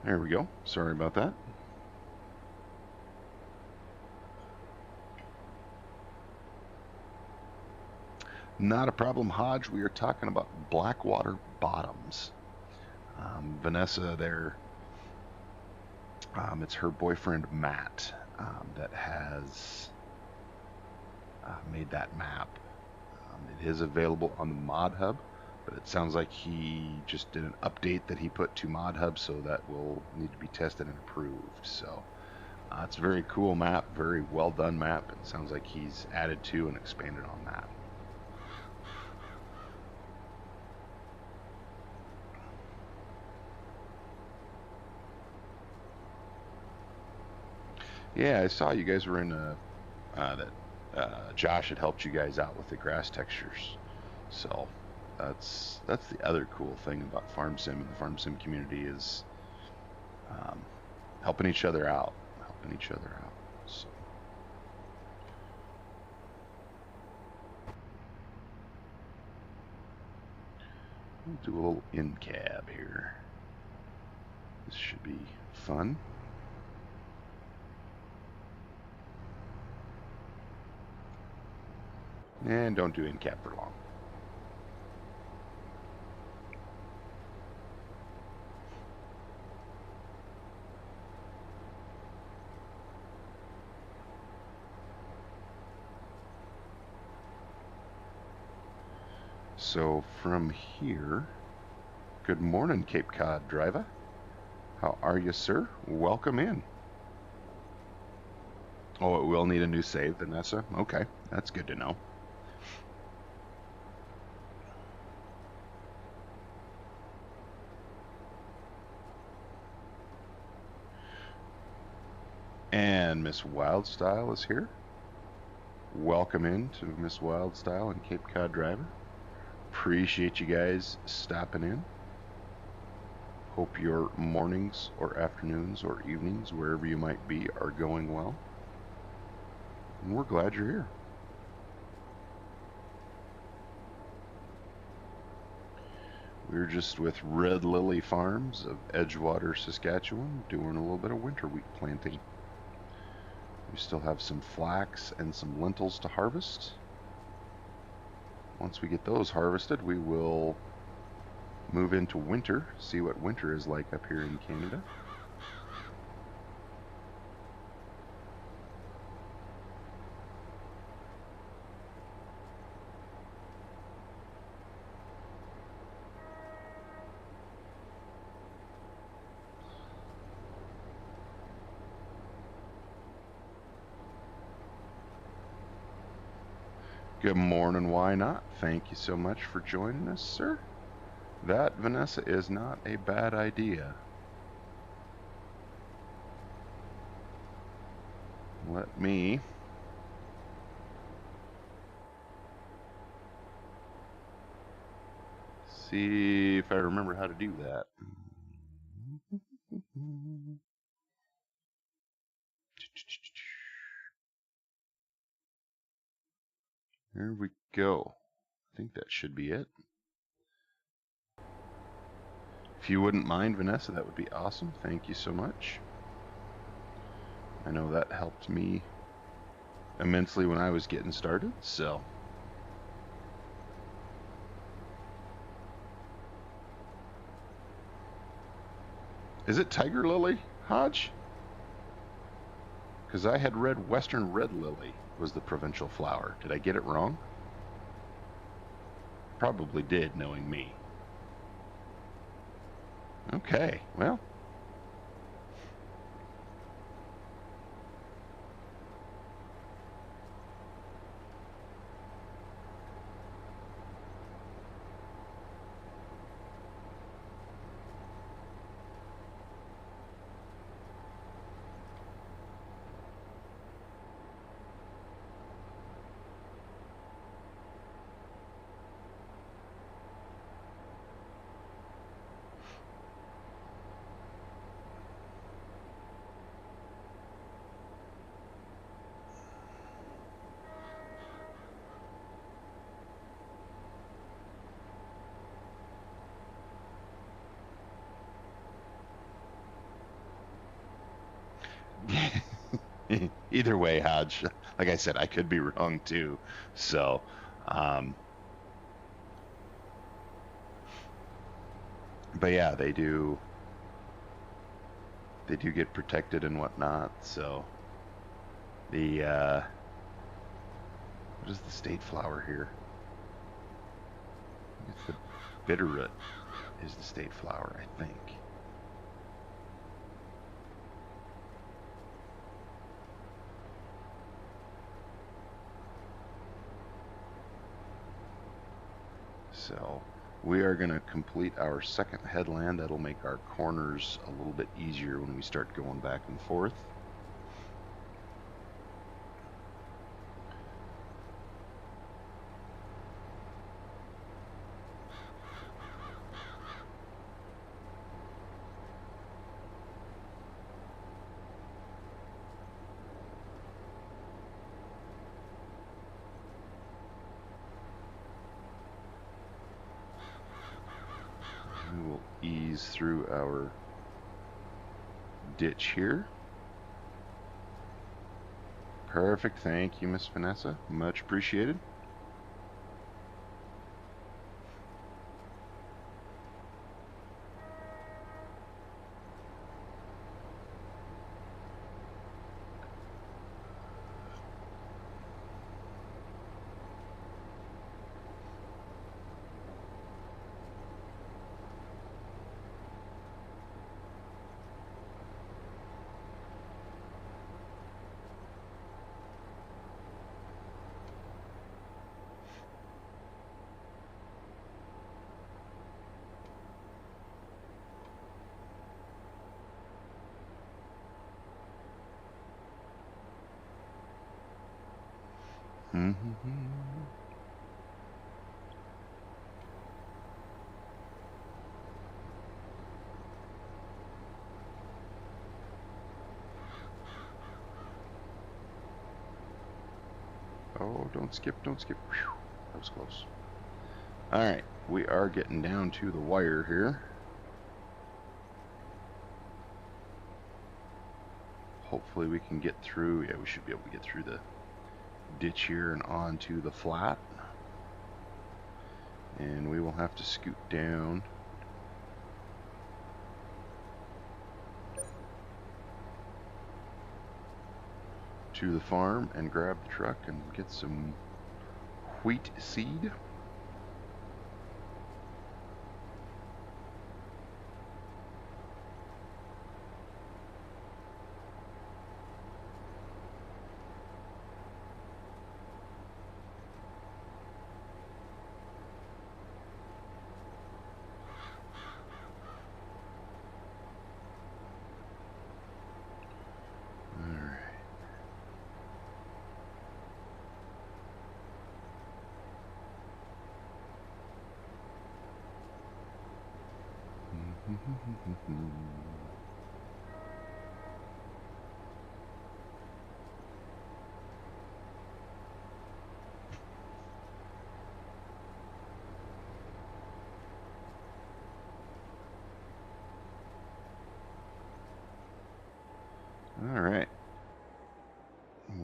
There we go. Sorry about that. Not a problem, Hodge. We are talking about Blackwater bottoms. Vanessa there, it's her boyfriend Matt that has made that map. It is available on the Mod Hub, but it sounds like he just did an update that he put to Mod Hub, so that will need to be tested and approved. So it's a very cool map, very well done map. It sounds like he's added to and expanded on that. Yeah, I saw you guys were in that Josh had helped you guys out with the grass textures. So that's the other cool thing about Farm Sim and the Farm Sim community is helping each other out, So we'll do a little in cab here. This should be fun. And don't do in cab for long. So from here, good morning, Cape Cod driver. How are you, sir? Welcome in. Oh, it will need a new save, Vanessa? Okay, that's good to know. And Miss Wildstyle is here. Welcome in to Miss Wildstyle and Cape Cod Driver. Appreciate you guys stopping in. Hope your mornings or afternoons or evenings, wherever you might be, are going well. And we're glad you're here. We're just with Red Lily Farms of Edgewater, Saskatchewan, doing a little bit of winter wheat planting. We still have some flax and some lentils to harvest. Once we get those harvested, we will move into winter, see what winter is like up here in Canada. Good morning, why not? Thank you so much for joining us, sir. That, Vanessa, is not a bad idea. Let me see if I remember how to do that. There we go. I think that should be it. If you wouldn't mind, Vanessa, that would be awesome. Thank you so much. I know that helped me immensely when I was getting started, so. Is it Tiger Lily, Hodge? Because I had read Western Red Lily was the provincial flower. Did I get it wrong? Probably did, knowing me. Okay, well. Either way, Hodge, like I said, I could be wrong too. So, but yeah, they do get protected and whatnot. So, what is the state flower here? It's the bitterroot is the state flower, I think. So we are going to complete our second headland. That'll make our corners a little bit easier when we start going back and forth. We will ease through our ditch here. Perfect. Thank you, Miss Vanessa. Much appreciated. Oh, don't skip, don't skip. Whew, that was close. Alright, we are getting down to the wire here. Hopefully we can get through. Yeah, we should be able to get through the ditch here and onto the flat. And we will have to scoot down to the farm and grab the truck and get some wheat seed. All right.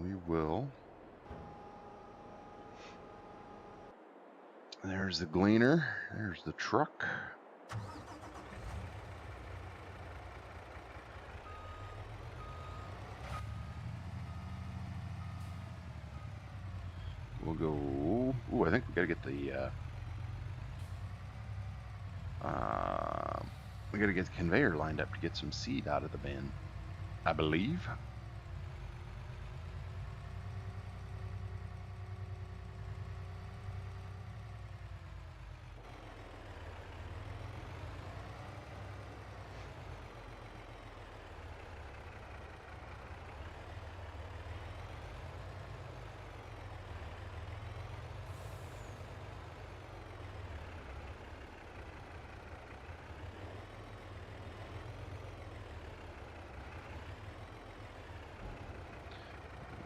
We will. There's the gleaner. There's the truck. We'll go. Ooh, I think we gotta get the. We gotta get the conveyor lined up to get some seed out of the bin, I believe.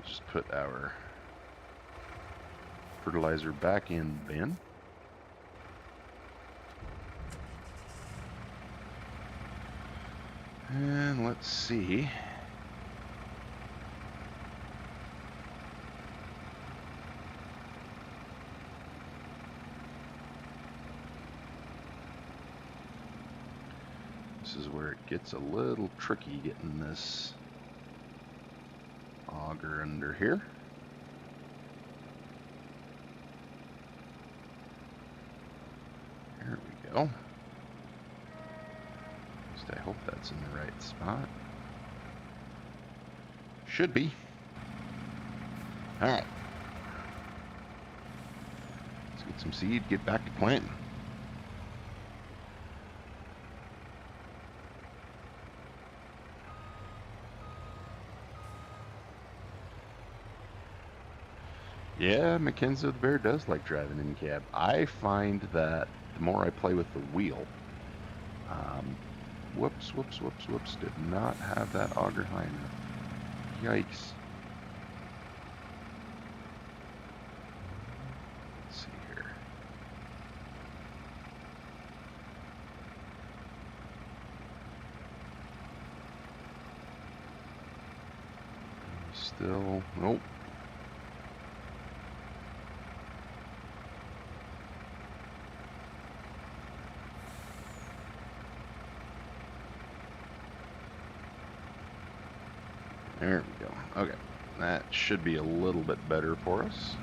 Just put our fertilizer back in the bin. And let's see. This is where it gets a little tricky getting this auger under here. There we go. At least I hope that's in the right spot. Should be. Alright. Let's get some seed, get back to planting. Yeah, Mackenzie the bear does like driving in cab. I find that the more I play with the wheel, whoops, did not have that auger high enough. Yikes. Let's see here. Still, nope. There we go. Okay, that should be a little bit better for us.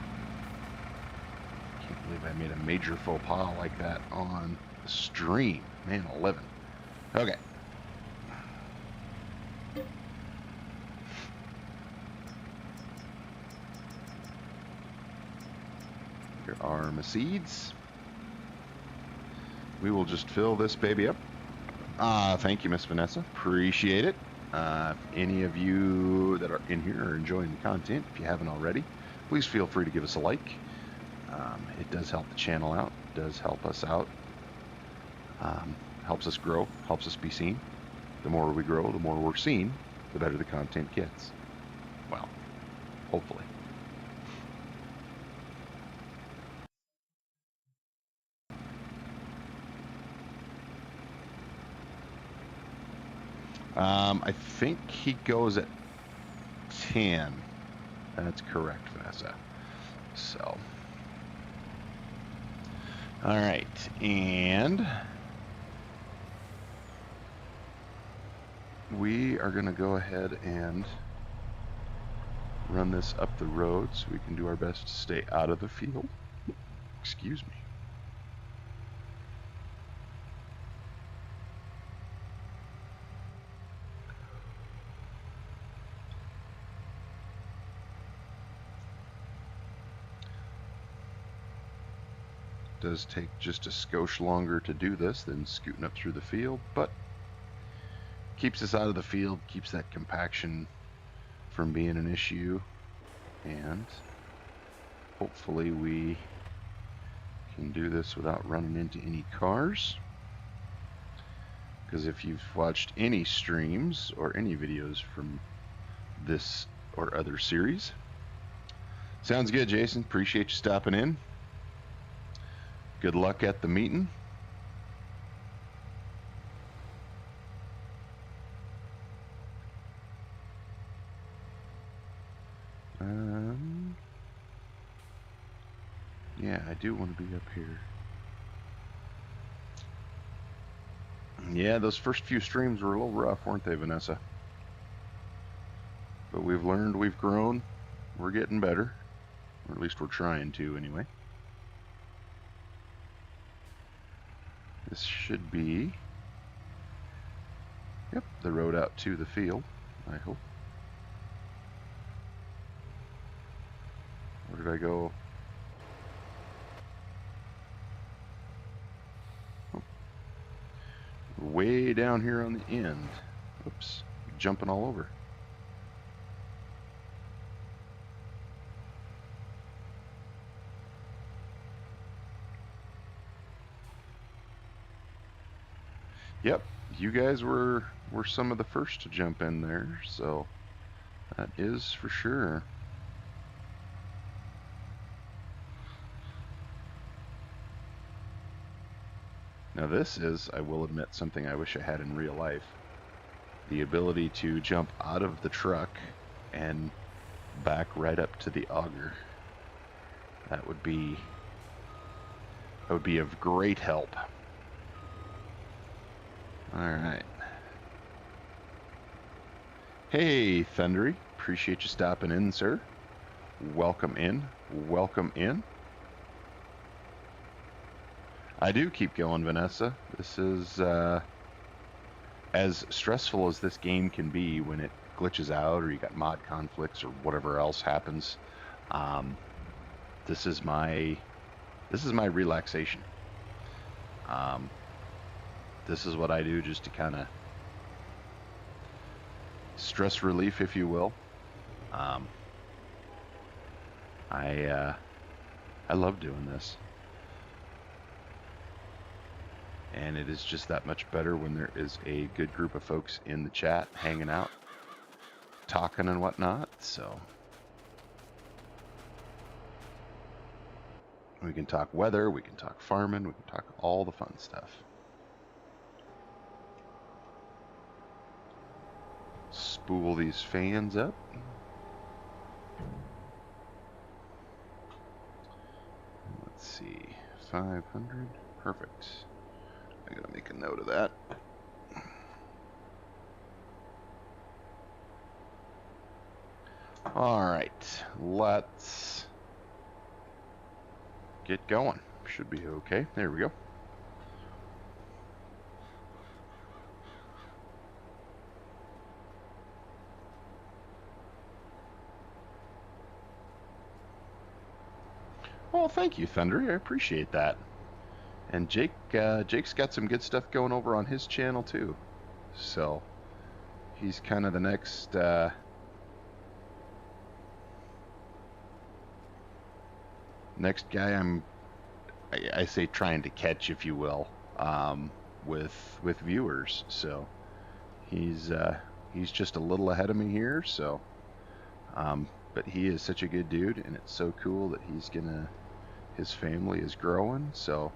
Can't believe I made a major faux pas like that on the stream. Man, 11. Okay. Here are my seeds. We will just fill this baby up. Thank you, Miss Vanessa. Appreciate it. If any of you that are in here are enjoying the content, if you haven't already, please feel free to give us a like. It does help the channel out, does help us out, helps us grow, helps us be seen. The more we grow, the more we're seen, the better the content gets. Well, hopefully. I think he goes at 10. That's correct, Vanessa. So, all right, and we are going to go ahead and run this up the road so we can do our best to stay out of the field. Excuse me. Does take just a skosh longer to do this than scooting up through the field, but keeps us out of the field, keeps that compaction from being an issue, and hopefully we can do this without running into any cars. Because if you've watched any streams or any videos from this or other series, sounds good, Jason. Appreciate you stopping in. Good luck at the meeting. Yeah, I do want to be up here. Yeah, those first few streams were a little rough, weren't they, Vanessa? But we've learned, we've grown, we're getting better. Or at least we're trying to, anyway. This should be, yep, the road out to the field, I hope. Where did I go? Oh. Way down here on the end. Oops, jumping all over. Yep, you guys were some of the first to jump in there, so that is for sure. Now this is, I will admit, something I wish I had in real life. The ability to jump out of the truck and back right up to the auger. That would be of great help. Alright. Hey, Thundery. Appreciate you stopping in, sir. Welcome in. Welcome in. I do keep going, Vanessa. This is as stressful as this game can be when it glitches out or you got mod conflicts or whatever else happens. This is my relaxation. This is what I do just to kind of stress relief, if you will. I love doing this. And it is just that much better when there is a good group of folks in the chat hanging out, talking and whatnot. So we can talk weather, we can talk farming, we can talk all the fun stuff. Spool these fans up. Let's see, 500, perfect. I gotta make a note of that. All right, let's get going. Should be okay. There we go. Well, thank you, Thunder. I appreciate that. And Jake's got some good stuff going over on his channel too. So he's kind of the next next guy I say trying to catch, if you will, with viewers. So he's just a little ahead of me here. So, but he is such a good dude, and it's so cool that his family is growing. So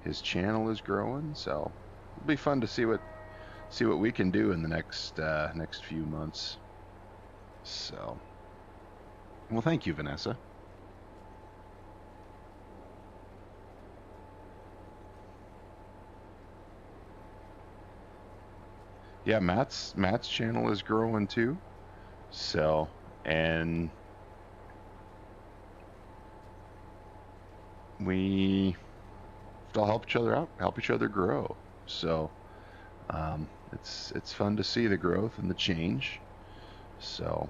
his channel is growing. So it'll be fun to see what we can do in the next few months. So, well, thank you, Vanessa. Yeah, Matt's channel is growing too. So, and we all help each other out, help each other grow. So, it's fun to see the growth and the change. So,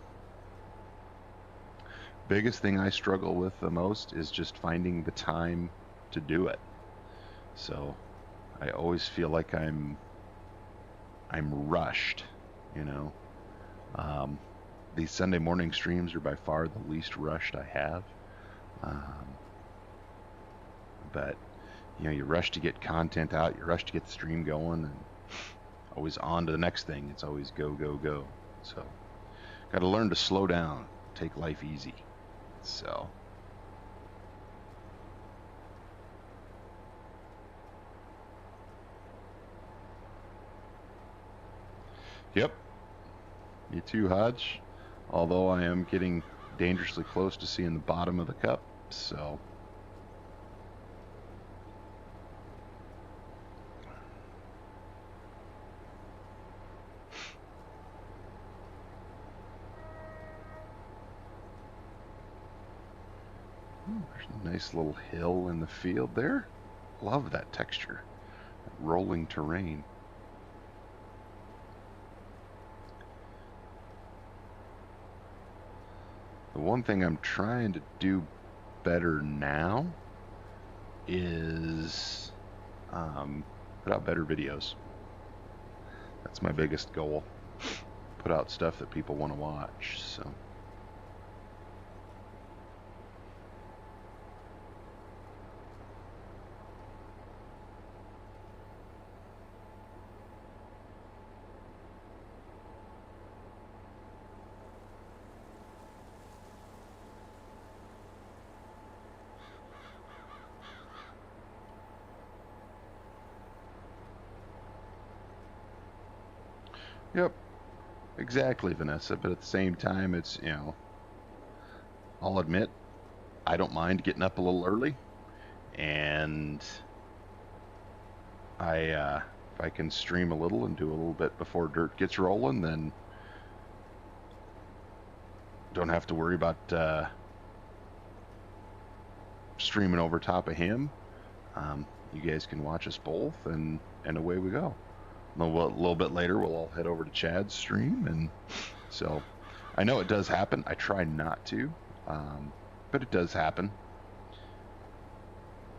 biggest thing I struggle with the most is just finding the time to do it. So, I always feel like I'm rushed, you know. These Sunday morning streams are by far the least rushed I have. But you rush to get content out, you rush to get the stream going, and always on to the next thing. It's always go, go, go. So, got to learn to slow down, take life easy. So, yep. You too, Hodge. Although I am getting dangerously close to seeing the bottom of the cup, so. There's a nice little hill in the field there. Love that texture. Rolling terrain. The one thing I'm trying to do better now is put out better videos. That's my biggest goal. Put out stuff that people want to watch. So. Yep, exactly, Vanessa. But at the same time, it's, I'll admit, I don't mind getting up a little early, and if I can stream a little and do a little bit before dirt gets rolling, then don't have to worry about streaming over top of him. You guys can watch us both, and away we go. A little bit later, we'll all head over to Chad's stream, and so I know it does happen. I try not to, but it does happen.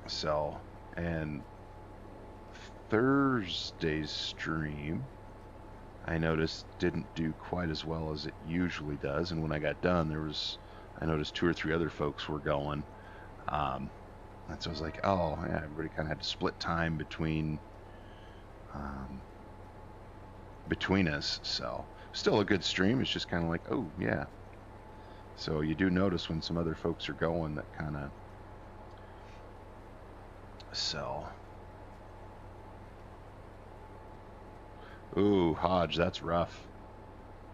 So, and Thursday's stream, I noticed didn't do quite as well as it usually does, and when I got done, I noticed 2 or 3 other folks were going, and so I was like, oh yeah, everybody kind of had to split time between us. So still a good stream. It's just kind of like, oh yeah. So you do notice when some other folks are going, that kind of. So. Ooh, Hodge, that's rough.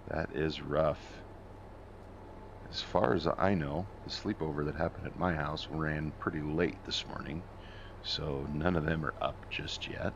That is rough. As far as I know, the sleepover that happened at my house ran pretty late this morning, so none of them are up just yet.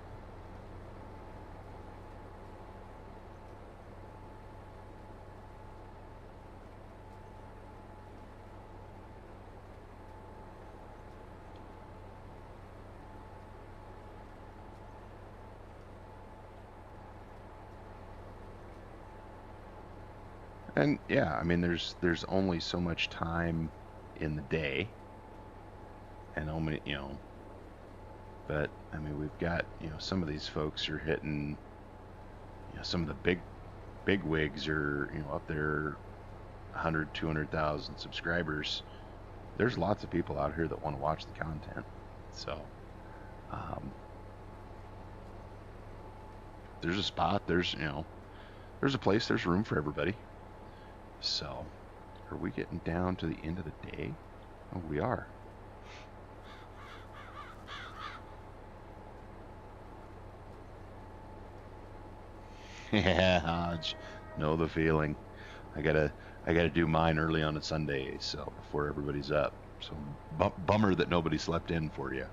And yeah, I mean, there's only so much time in the day, and only, but I mean, we've got, some of these folks are hitting, some of the big wigs are, up there 100, 200,000 subscribers there's lots of people out here that want to watch the content. So there's a spot, there's a place, there's room for everybody. So are we getting down to the end of the day? Oh, we are. Yeah, Hodge, know the feeling. I gotta do mine early on a Sunday, so before everybody's up. So bummer that nobody slept in for you.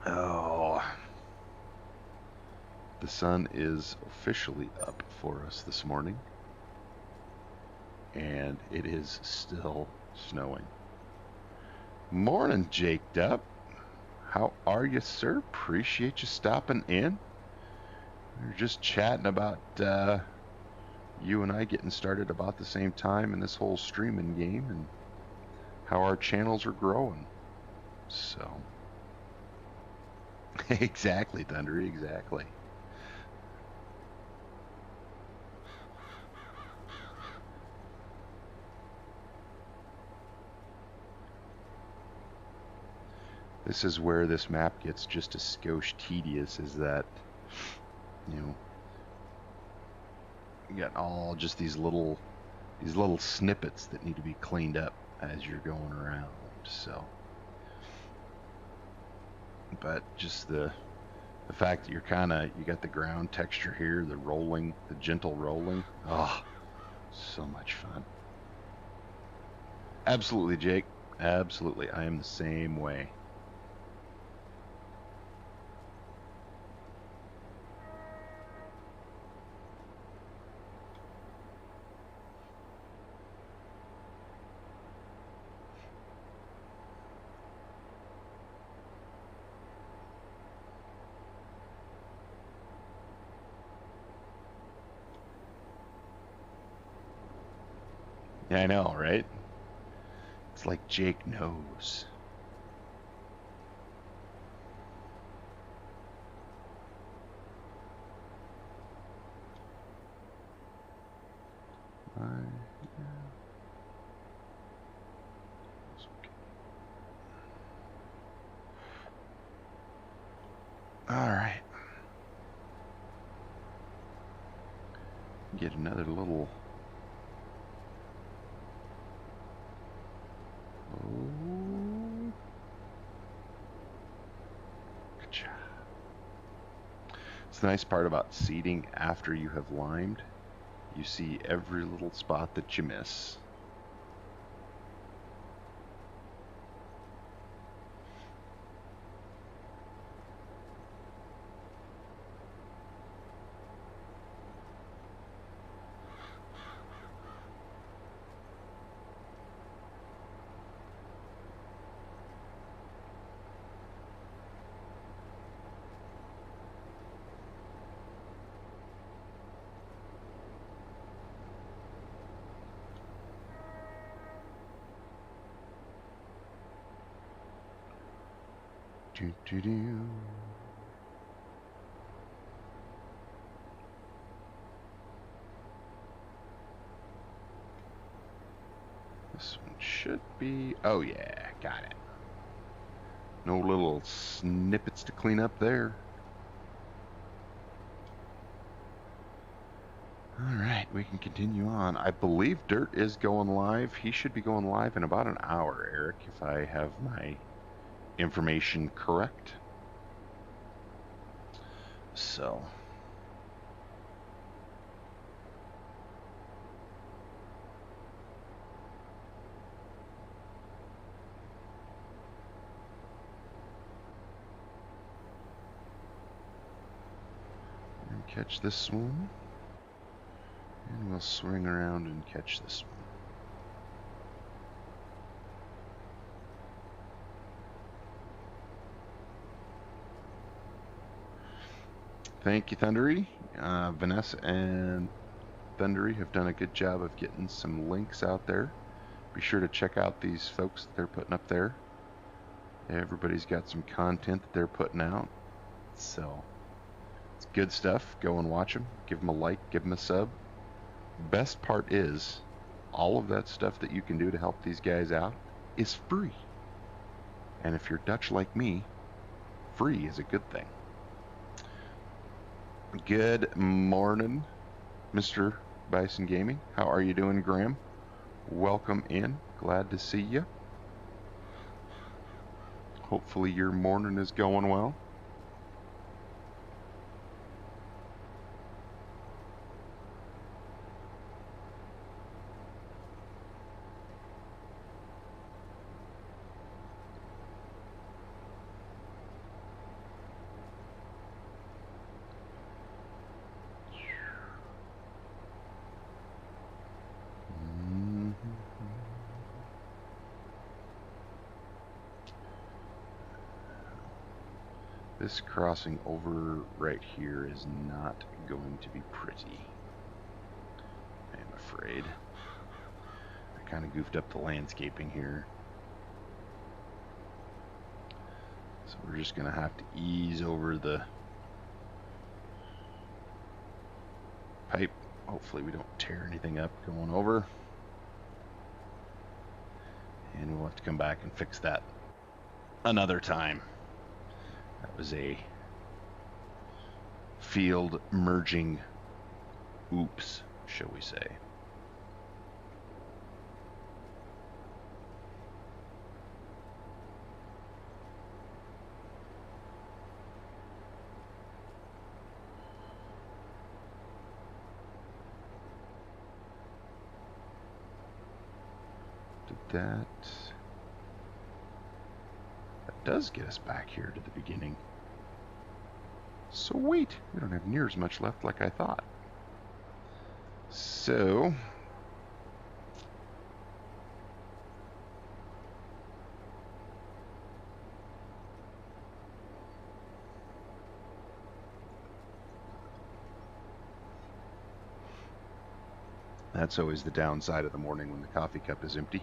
Oh, the sun is officially up for us this morning, and it is still snowing. Morning, Jake Dupp. How are you, sir? Appreciate you stopping in. We were just chatting about you and I getting started about the same time in this whole streaming game and how our channels are growing. So, exactly, Thunder, exactly. This is where this map gets just a skosh tedious, is that, you got all just these little snippets that need to be cleaned up as you're going around. So, but just the fact that you got the ground texture here, the gentle rolling. Oh, so much fun. Absolutely, Jake. Absolutely. I am the same way. Yeah, I know, right? It's like Jake knows. All right. Get another little. Oh. Good job. It's the nice part about seeding after you have limed. You see every little spot that you miss. Do. This one should be. Oh yeah, got it. No little snippets to clean up there. All right, we can continue on. I believe Dirt is going live. He should be going live in about an hour, Eric, if I have my information correct. So. And catch this one. And we'll swing around and catch this one. Thank you, Thundery. Vanessa and Thundery have done a good job of getting some links out there. Be sure to check out these folks that they're putting up there. Everybody's got some content that they're putting out. So, it's good stuff. Go and watch them. Give them a like. Give them a sub. Best part is, all of that stuff that you can do to help these guys out is free. And if you're Dutch like me, free is a good thing. Good morning, Mr. Bison Gaming. How are you doing, Graham? Welcome in. Glad to see you. Hopefully your morning is going well. This crossing over right here is not going to be pretty, I am afraid. I kind of goofed up the landscaping here. So we're just going to have to ease over the pipe. Hopefully we don't tear anything up going over. And we'll have to come back and fix that another time. That was a field merging oops, shall we say. That does get us back here to the beginning. Sweet. We don't have near as much left like I thought. So that's always the downside of the morning when the coffee cup is empty.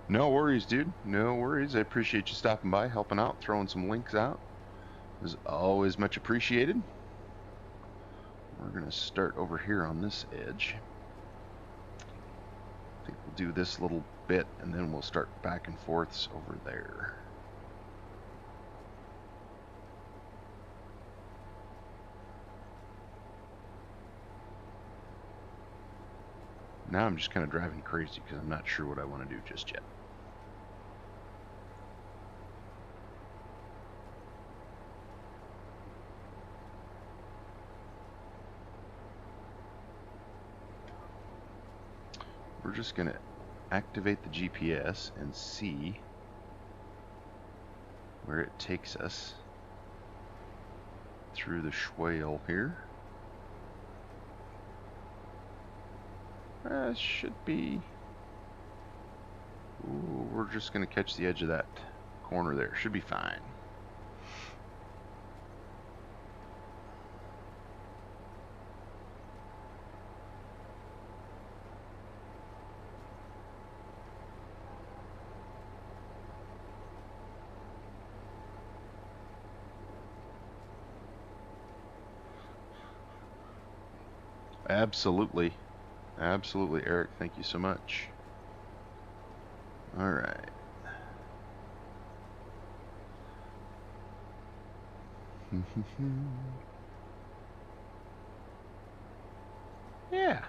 No worries, dude. No worries. I appreciate you stopping by, helping out, throwing some links out. Is always much appreciated. We're going to start over here on this edge. I think we'll do this little bit and then we'll start back and forths over there. Now I'm just kind of driving crazy because I'm not sure what I want to do just yet. We're just going to activate the GPS and see where it takes us through the swale here. Should be. Ooh, we're just going to catch the edge of that corner there. Should be fine. Absolutely. Absolutely, Eric. Thank you so much. All right. Yeah.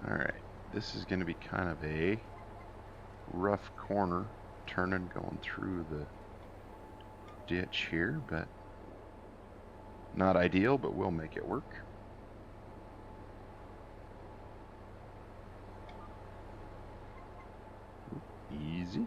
All right. This is going to be kind of a rough corner, turning, going through the ditch here, but not ideal, but we'll make it work. Easy.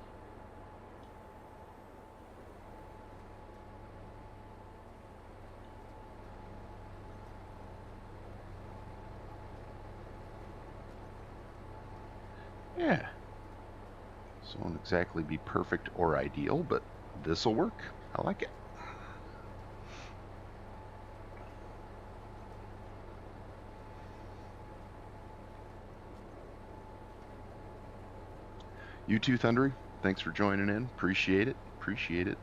Yeah. So it won't exactly be perfect or ideal, but This'll work. I like it. You too, Thundery. Thanks for joining in. Appreciate it. Appreciate it.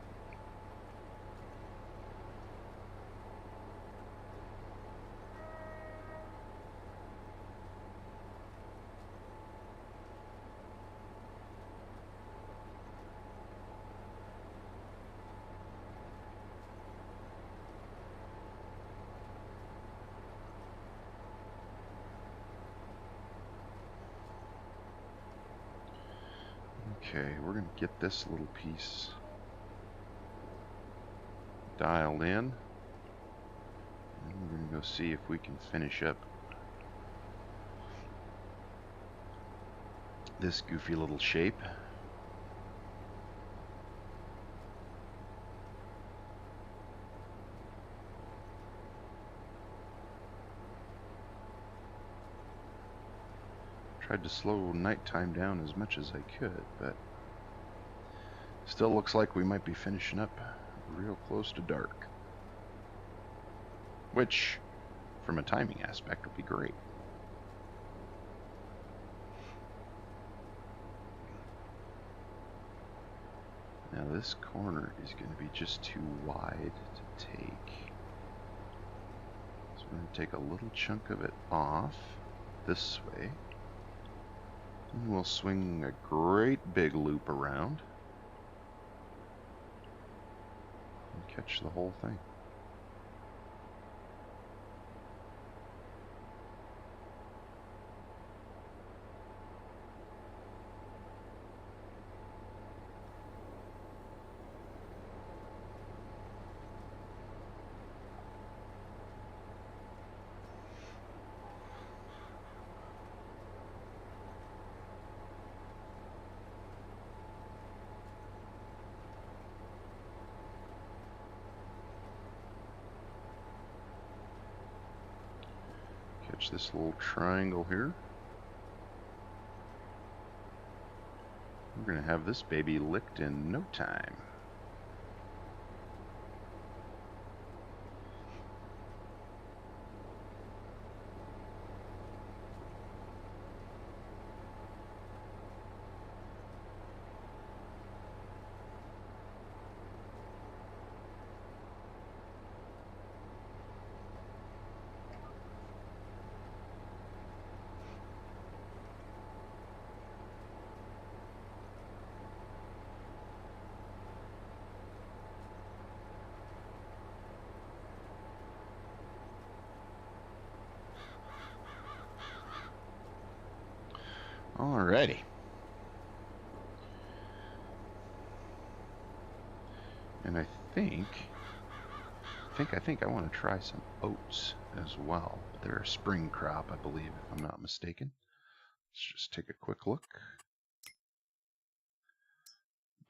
Okay, we're going to get this little piece dialed in. And we're going to go see if we can finish up this goofy little shape. Tried to slow nighttime down as much as I could, but still looks like we might be finishing up real close to dark. Which, from a timing aspect, would be great. Now this corner is going to be just too wide to take. So we're going to take a little chunk of it off this way. And we'll swing a great big loop around and catch the whole thing. Catch this little triangle here. We're going to have this baby licked in no time. Alrighty. And I think I want to try some oats as well. They're a spring crop, I believe, if I'm not mistaken. Let's just take a quick look.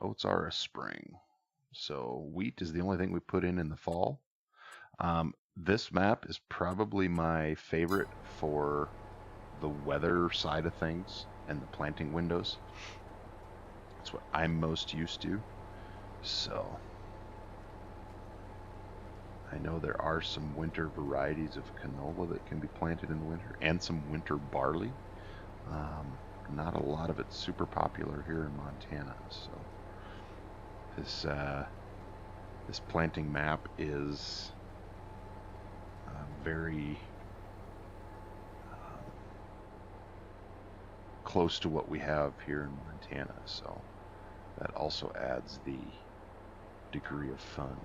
Oats are a spring. So wheat is the only thing we put in the fall. This map is probably my favorite for the weather side of things and the planting windows. That's what I'm most used to. So I know there are some winter varieties of canola that can be planted in the winter, and some winter barley. Not a lot of it's super popular here in Montana, so this planting map is very close to what we have here in Montana, so that also adds the degree of fun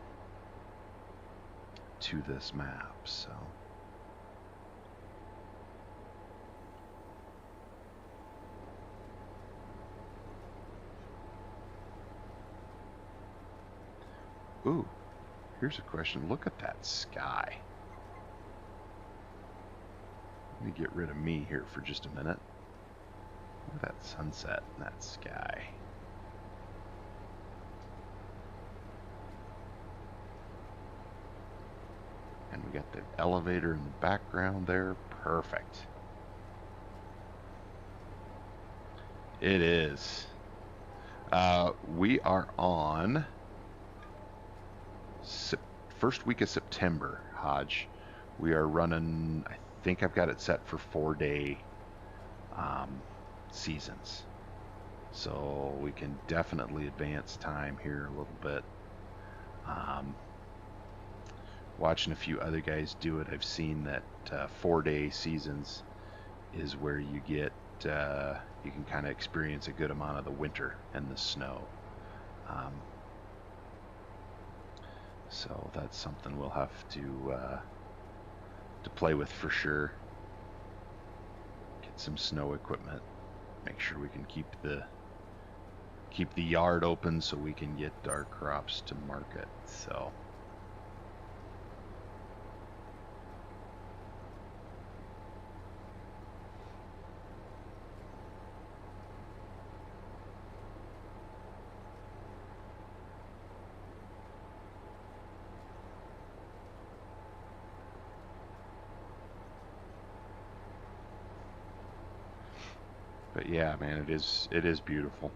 to this map. So ooh, here's a question. Look at that sky. Let me get rid of me here for just a minute. Look at that sunset and that sky. And we got the elevator in the background there. Perfect. It is. We are on first week of September, Hodge. We are running, I think I've got it set for 4-day seasons. So we can definitely advance time here a little bit. Watching a few other guys do it, I've seen that 4-day seasons is where you get, you can kind of experience a good amount of the winter and the snow. So that's something we'll have to play with for sure. Get some snow equipment. Make sure we can keep the yard open so we can get our crops to market. So. But yeah, man, it is beautiful.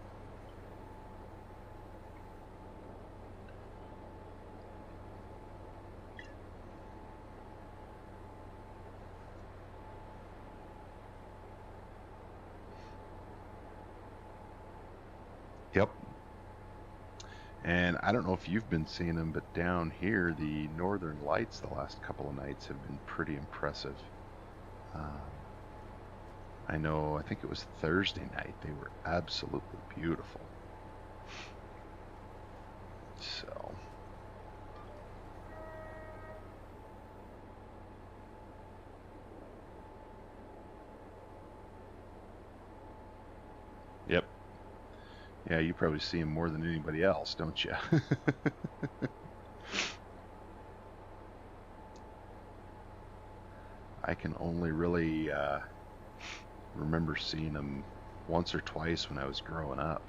Yep. And I don't know if you've been seeing them, but down here, the northern lights the last couple of nights have been pretty impressive. I know, I think it was Thursday night, they were absolutely beautiful. So. Yep. Yeah, you probably see them more than anybody else, don't you? I can only really remember seeing them once or twice when I was growing up.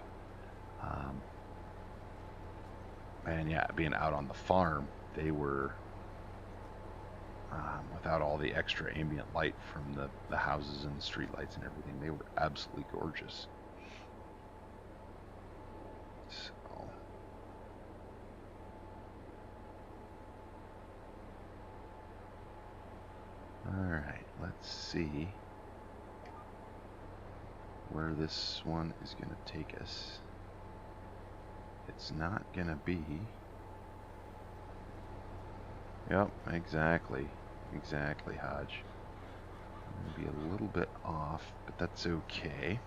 And yeah, being out on the farm, they were, without all the extra ambient light from the houses and the street lights and everything, they were absolutely gorgeous. So. Alright, let's see where this one is going to take us. It's not going to be... Yep, exactly. Exactly, Hodge. I'm going to be a little bit off, but that's okay.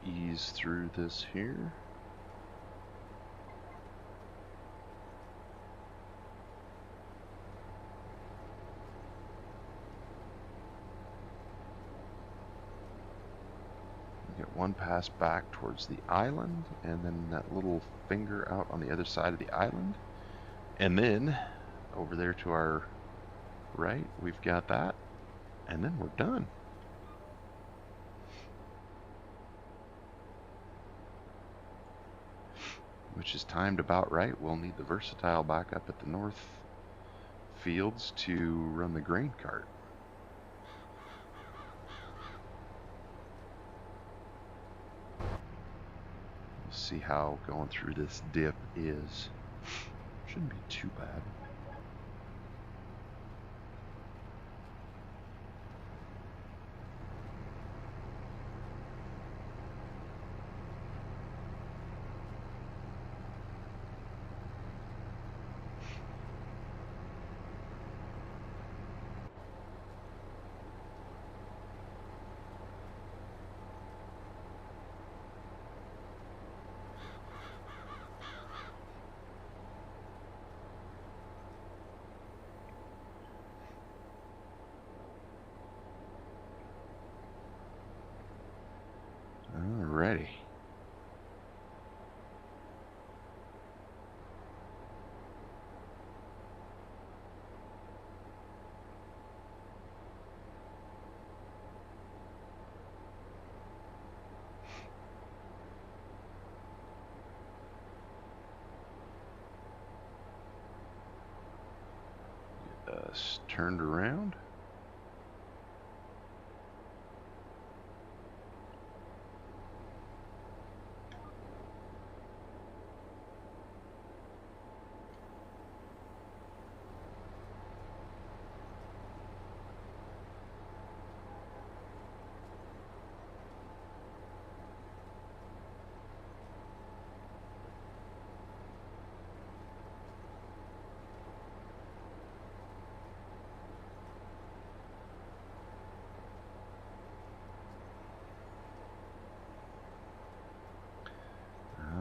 Ease through this here. Get one pass back towards the island, and then that little finger out on the other side of the island. And then over there to our right, we've got that, and then we're done. Which is timed about right. We'll need the versatile back up at the north fields to run the grain cart. We'll see how going through this dip is. Shouldn't be too bad. us turned around.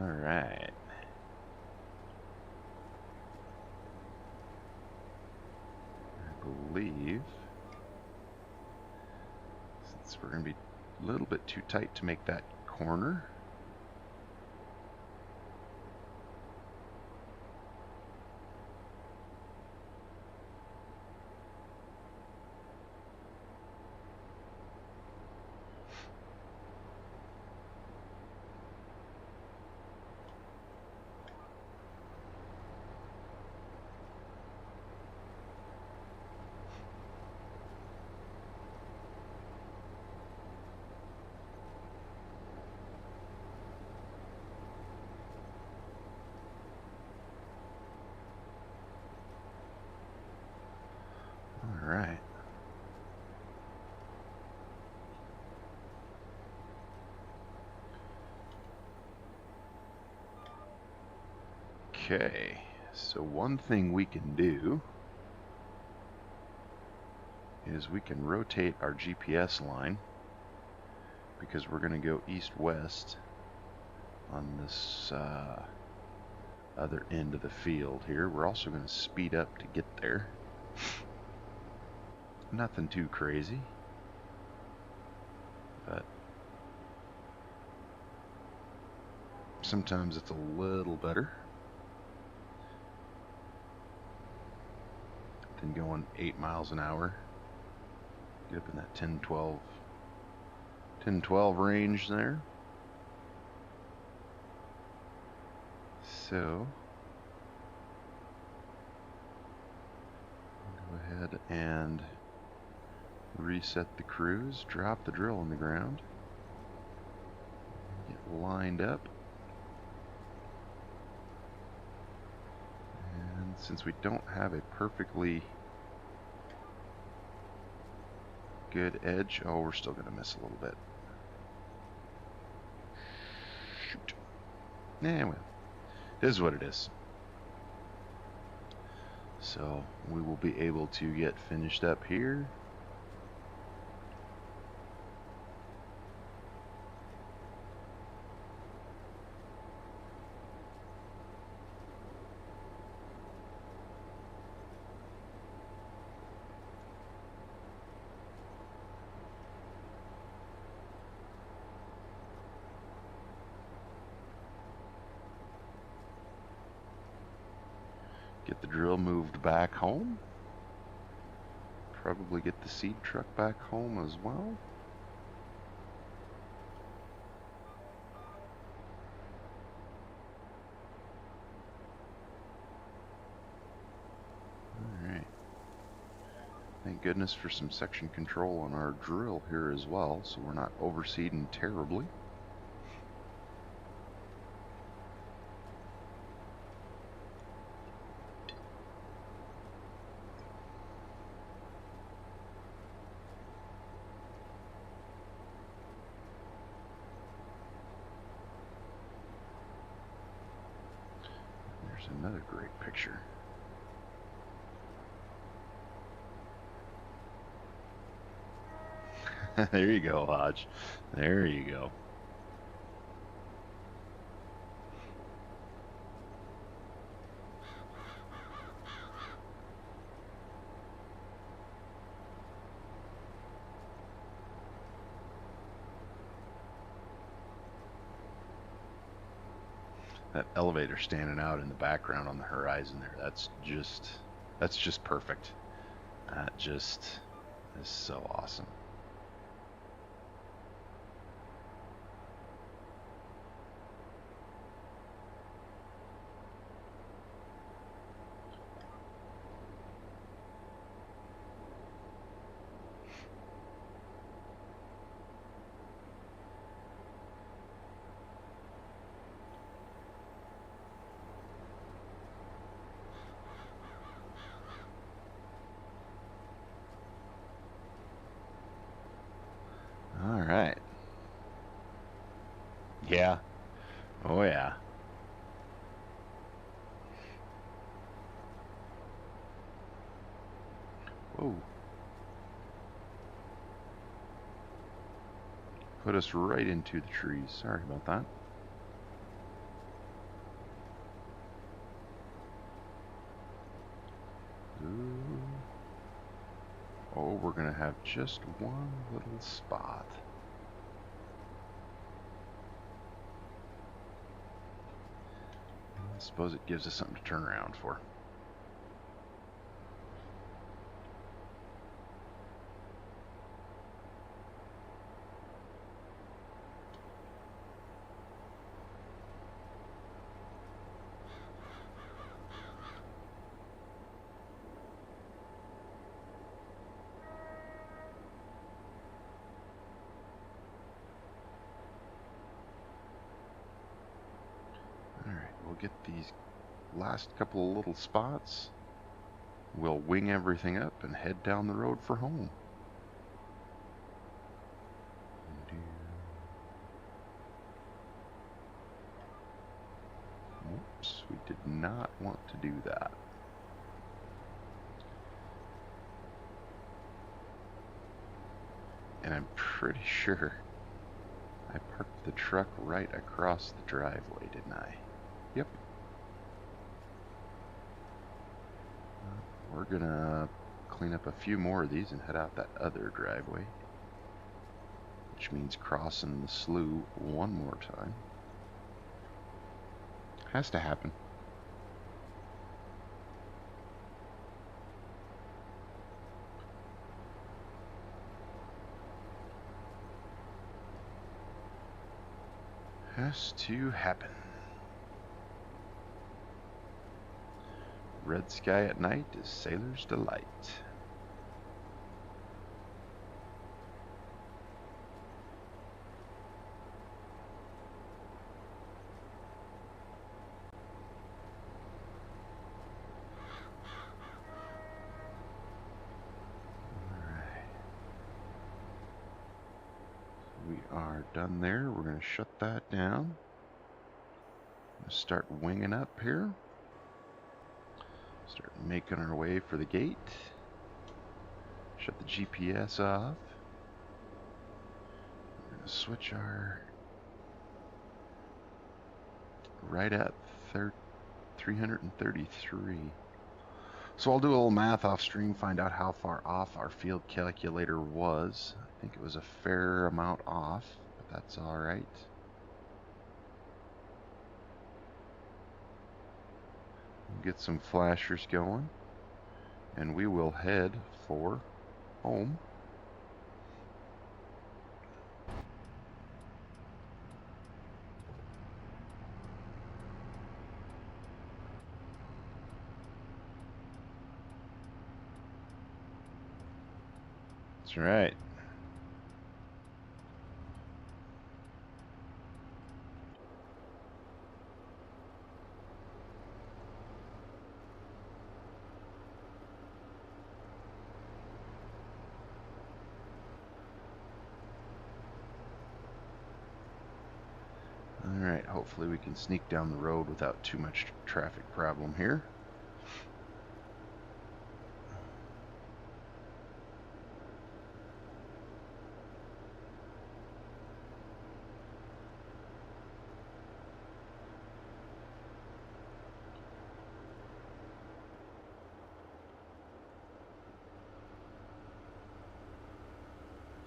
Alright. I believe, since we're going to be a little bit too tight to make that corner, alright. Okay, so one thing we can do is we can rotate our GPS line, because we're going to go east-west on this other end of the field here. We're also going to speed up to get there. Nothing too crazy, but sometimes it's a little better than going 8 miles an hour. Get up in that 10, 12 range there. So go ahead and reset the cruise, drop the drill in the ground, get lined up, and since we don't have a perfectly good edge, oh, we're still going to miss a little bit. Shoot. Nah, well, it is what it is. So we will be able to get finished up here. Get the drill moved back home. Probably get the seed truck back home as well. Alright. Thank goodness for some section control on our drill here as well, so we're not overseeding terribly. There's another great picture. There you go, Hodge. There you go. That elevator standing out in the background on the horizon there, that's just perfect. That just is so awesome. Oh yeah. Whoa. Put us right into the trees. Sorry about that. Ooh. Oh, we're gonna have just one little spot. I suppose it gives us something to turn around for. Alright, we'll get these last couple of little spots. We'll wing everything up and head down the road for home. Whoops, we did not want to do that. And I'm pretty sure I parked the truck right across the driveway, didn't I? Yep. We're gonna clean up a few more of these and head out that other driveway, which means crossing the slough one more time. Has to happen. Has to happen. Red sky at night is sailor's delight. We are done there. We're going to shut that down. Start winging up here. Start making our way for the gate. Shut the GPS off. We're going to switch our right at 333. So I'll do a little math off stream, find out how far off our field calculator was. I think it was a fair amount off, but that's all right. We'll get some flashers going, and we will head for home. That's right. Alright, hopefully we can sneak down the road without too much traffic problem here.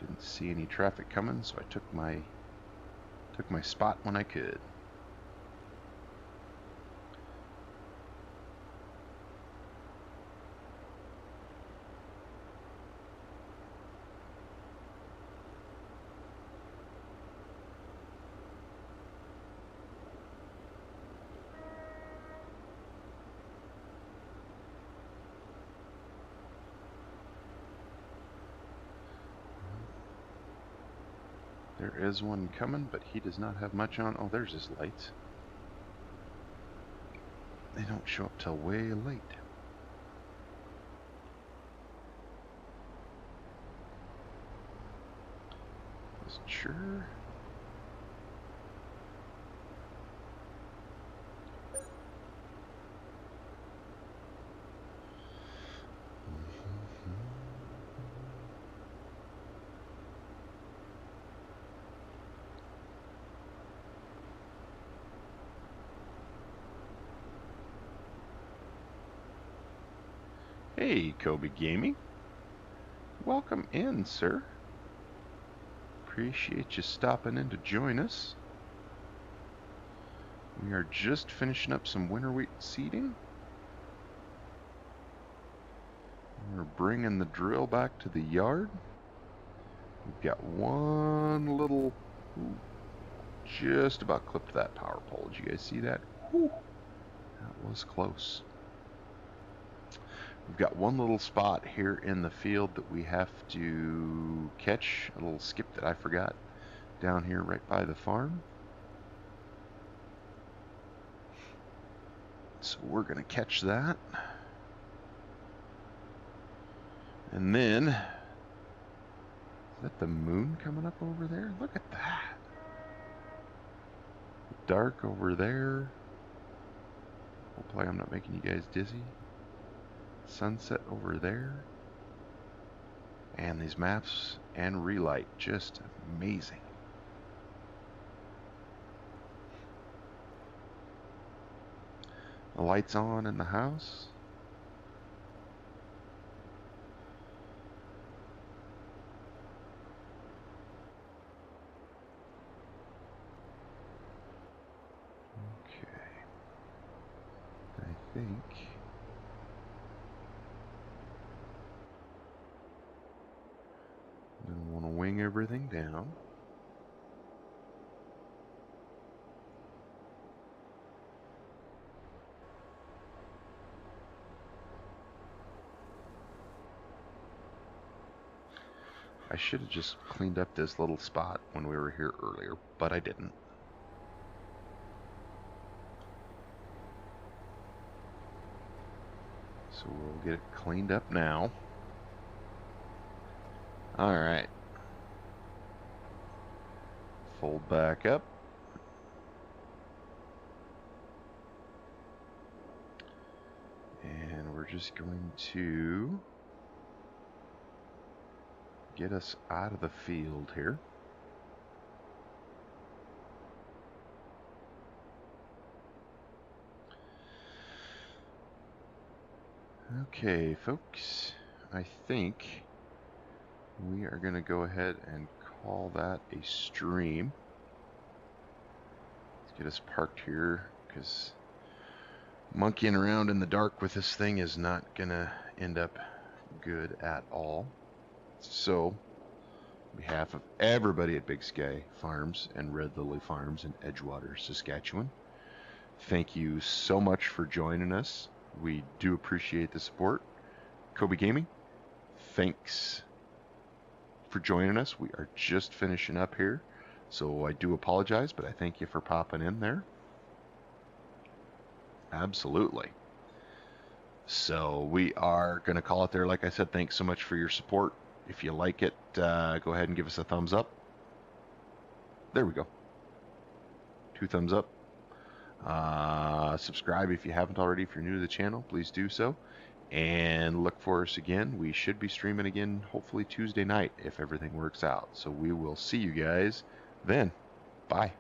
Didn't see any traffic coming, so I took my spot when I could. There is one coming, but he does not have much on. Oh, there's his lights. They don't show up till way late. Wasn't sure. Hey, Kobe Gaming. Welcome in, sir. Appreciate you stopping in to join us. We are just finishing up some winter wheat seeding. We're bringing the drill back to the yard. We've got one little, just about clipped that power pole. Did you guys see that? Whew, that was close. We've got one little spot here in the field that we have to catch, a little skip that I forgot down here right by the farm. So we're going to catch that. And then, is that the moon coming up over there? Look at that. Dark over there. Hopefully I'm not making you guys dizzy. Sunset over there. And these maps and relight, just amazing. The lights on in the house. Okay. I think I don't want to wing everything down. I should have just cleaned up this little spot when we were here earlier, but I didn't. So we'll get it cleaned up now. All right. Fold back up. And we're just going to get us out of the field here. Okay, folks, I think we are going to go ahead and call that a stream. Let's get us parked here, because monkeying around in the dark with this thing is not going to end up good at all. So, on behalf of everybody at BigSky Farms and Red Lily Farms in Edgewater, Saskatchewan, thank you so much for joining us. We do appreciate the support. Kobe Gaming, thanks for joining us. We are just finishing up here, so I do apologize, but I thank you for popping in there. Absolutely. So we are going to call it there. Like I said, thanks so much for your support. If you like it, go ahead and give us a thumbs up. There we go. 2 thumbs up. Subscribe if you haven't already. If you're new to the channel, please do so. And look for us again. We should be streaming again, hopefully Tuesday night, if everything works out. So we will see you guys then. Bye.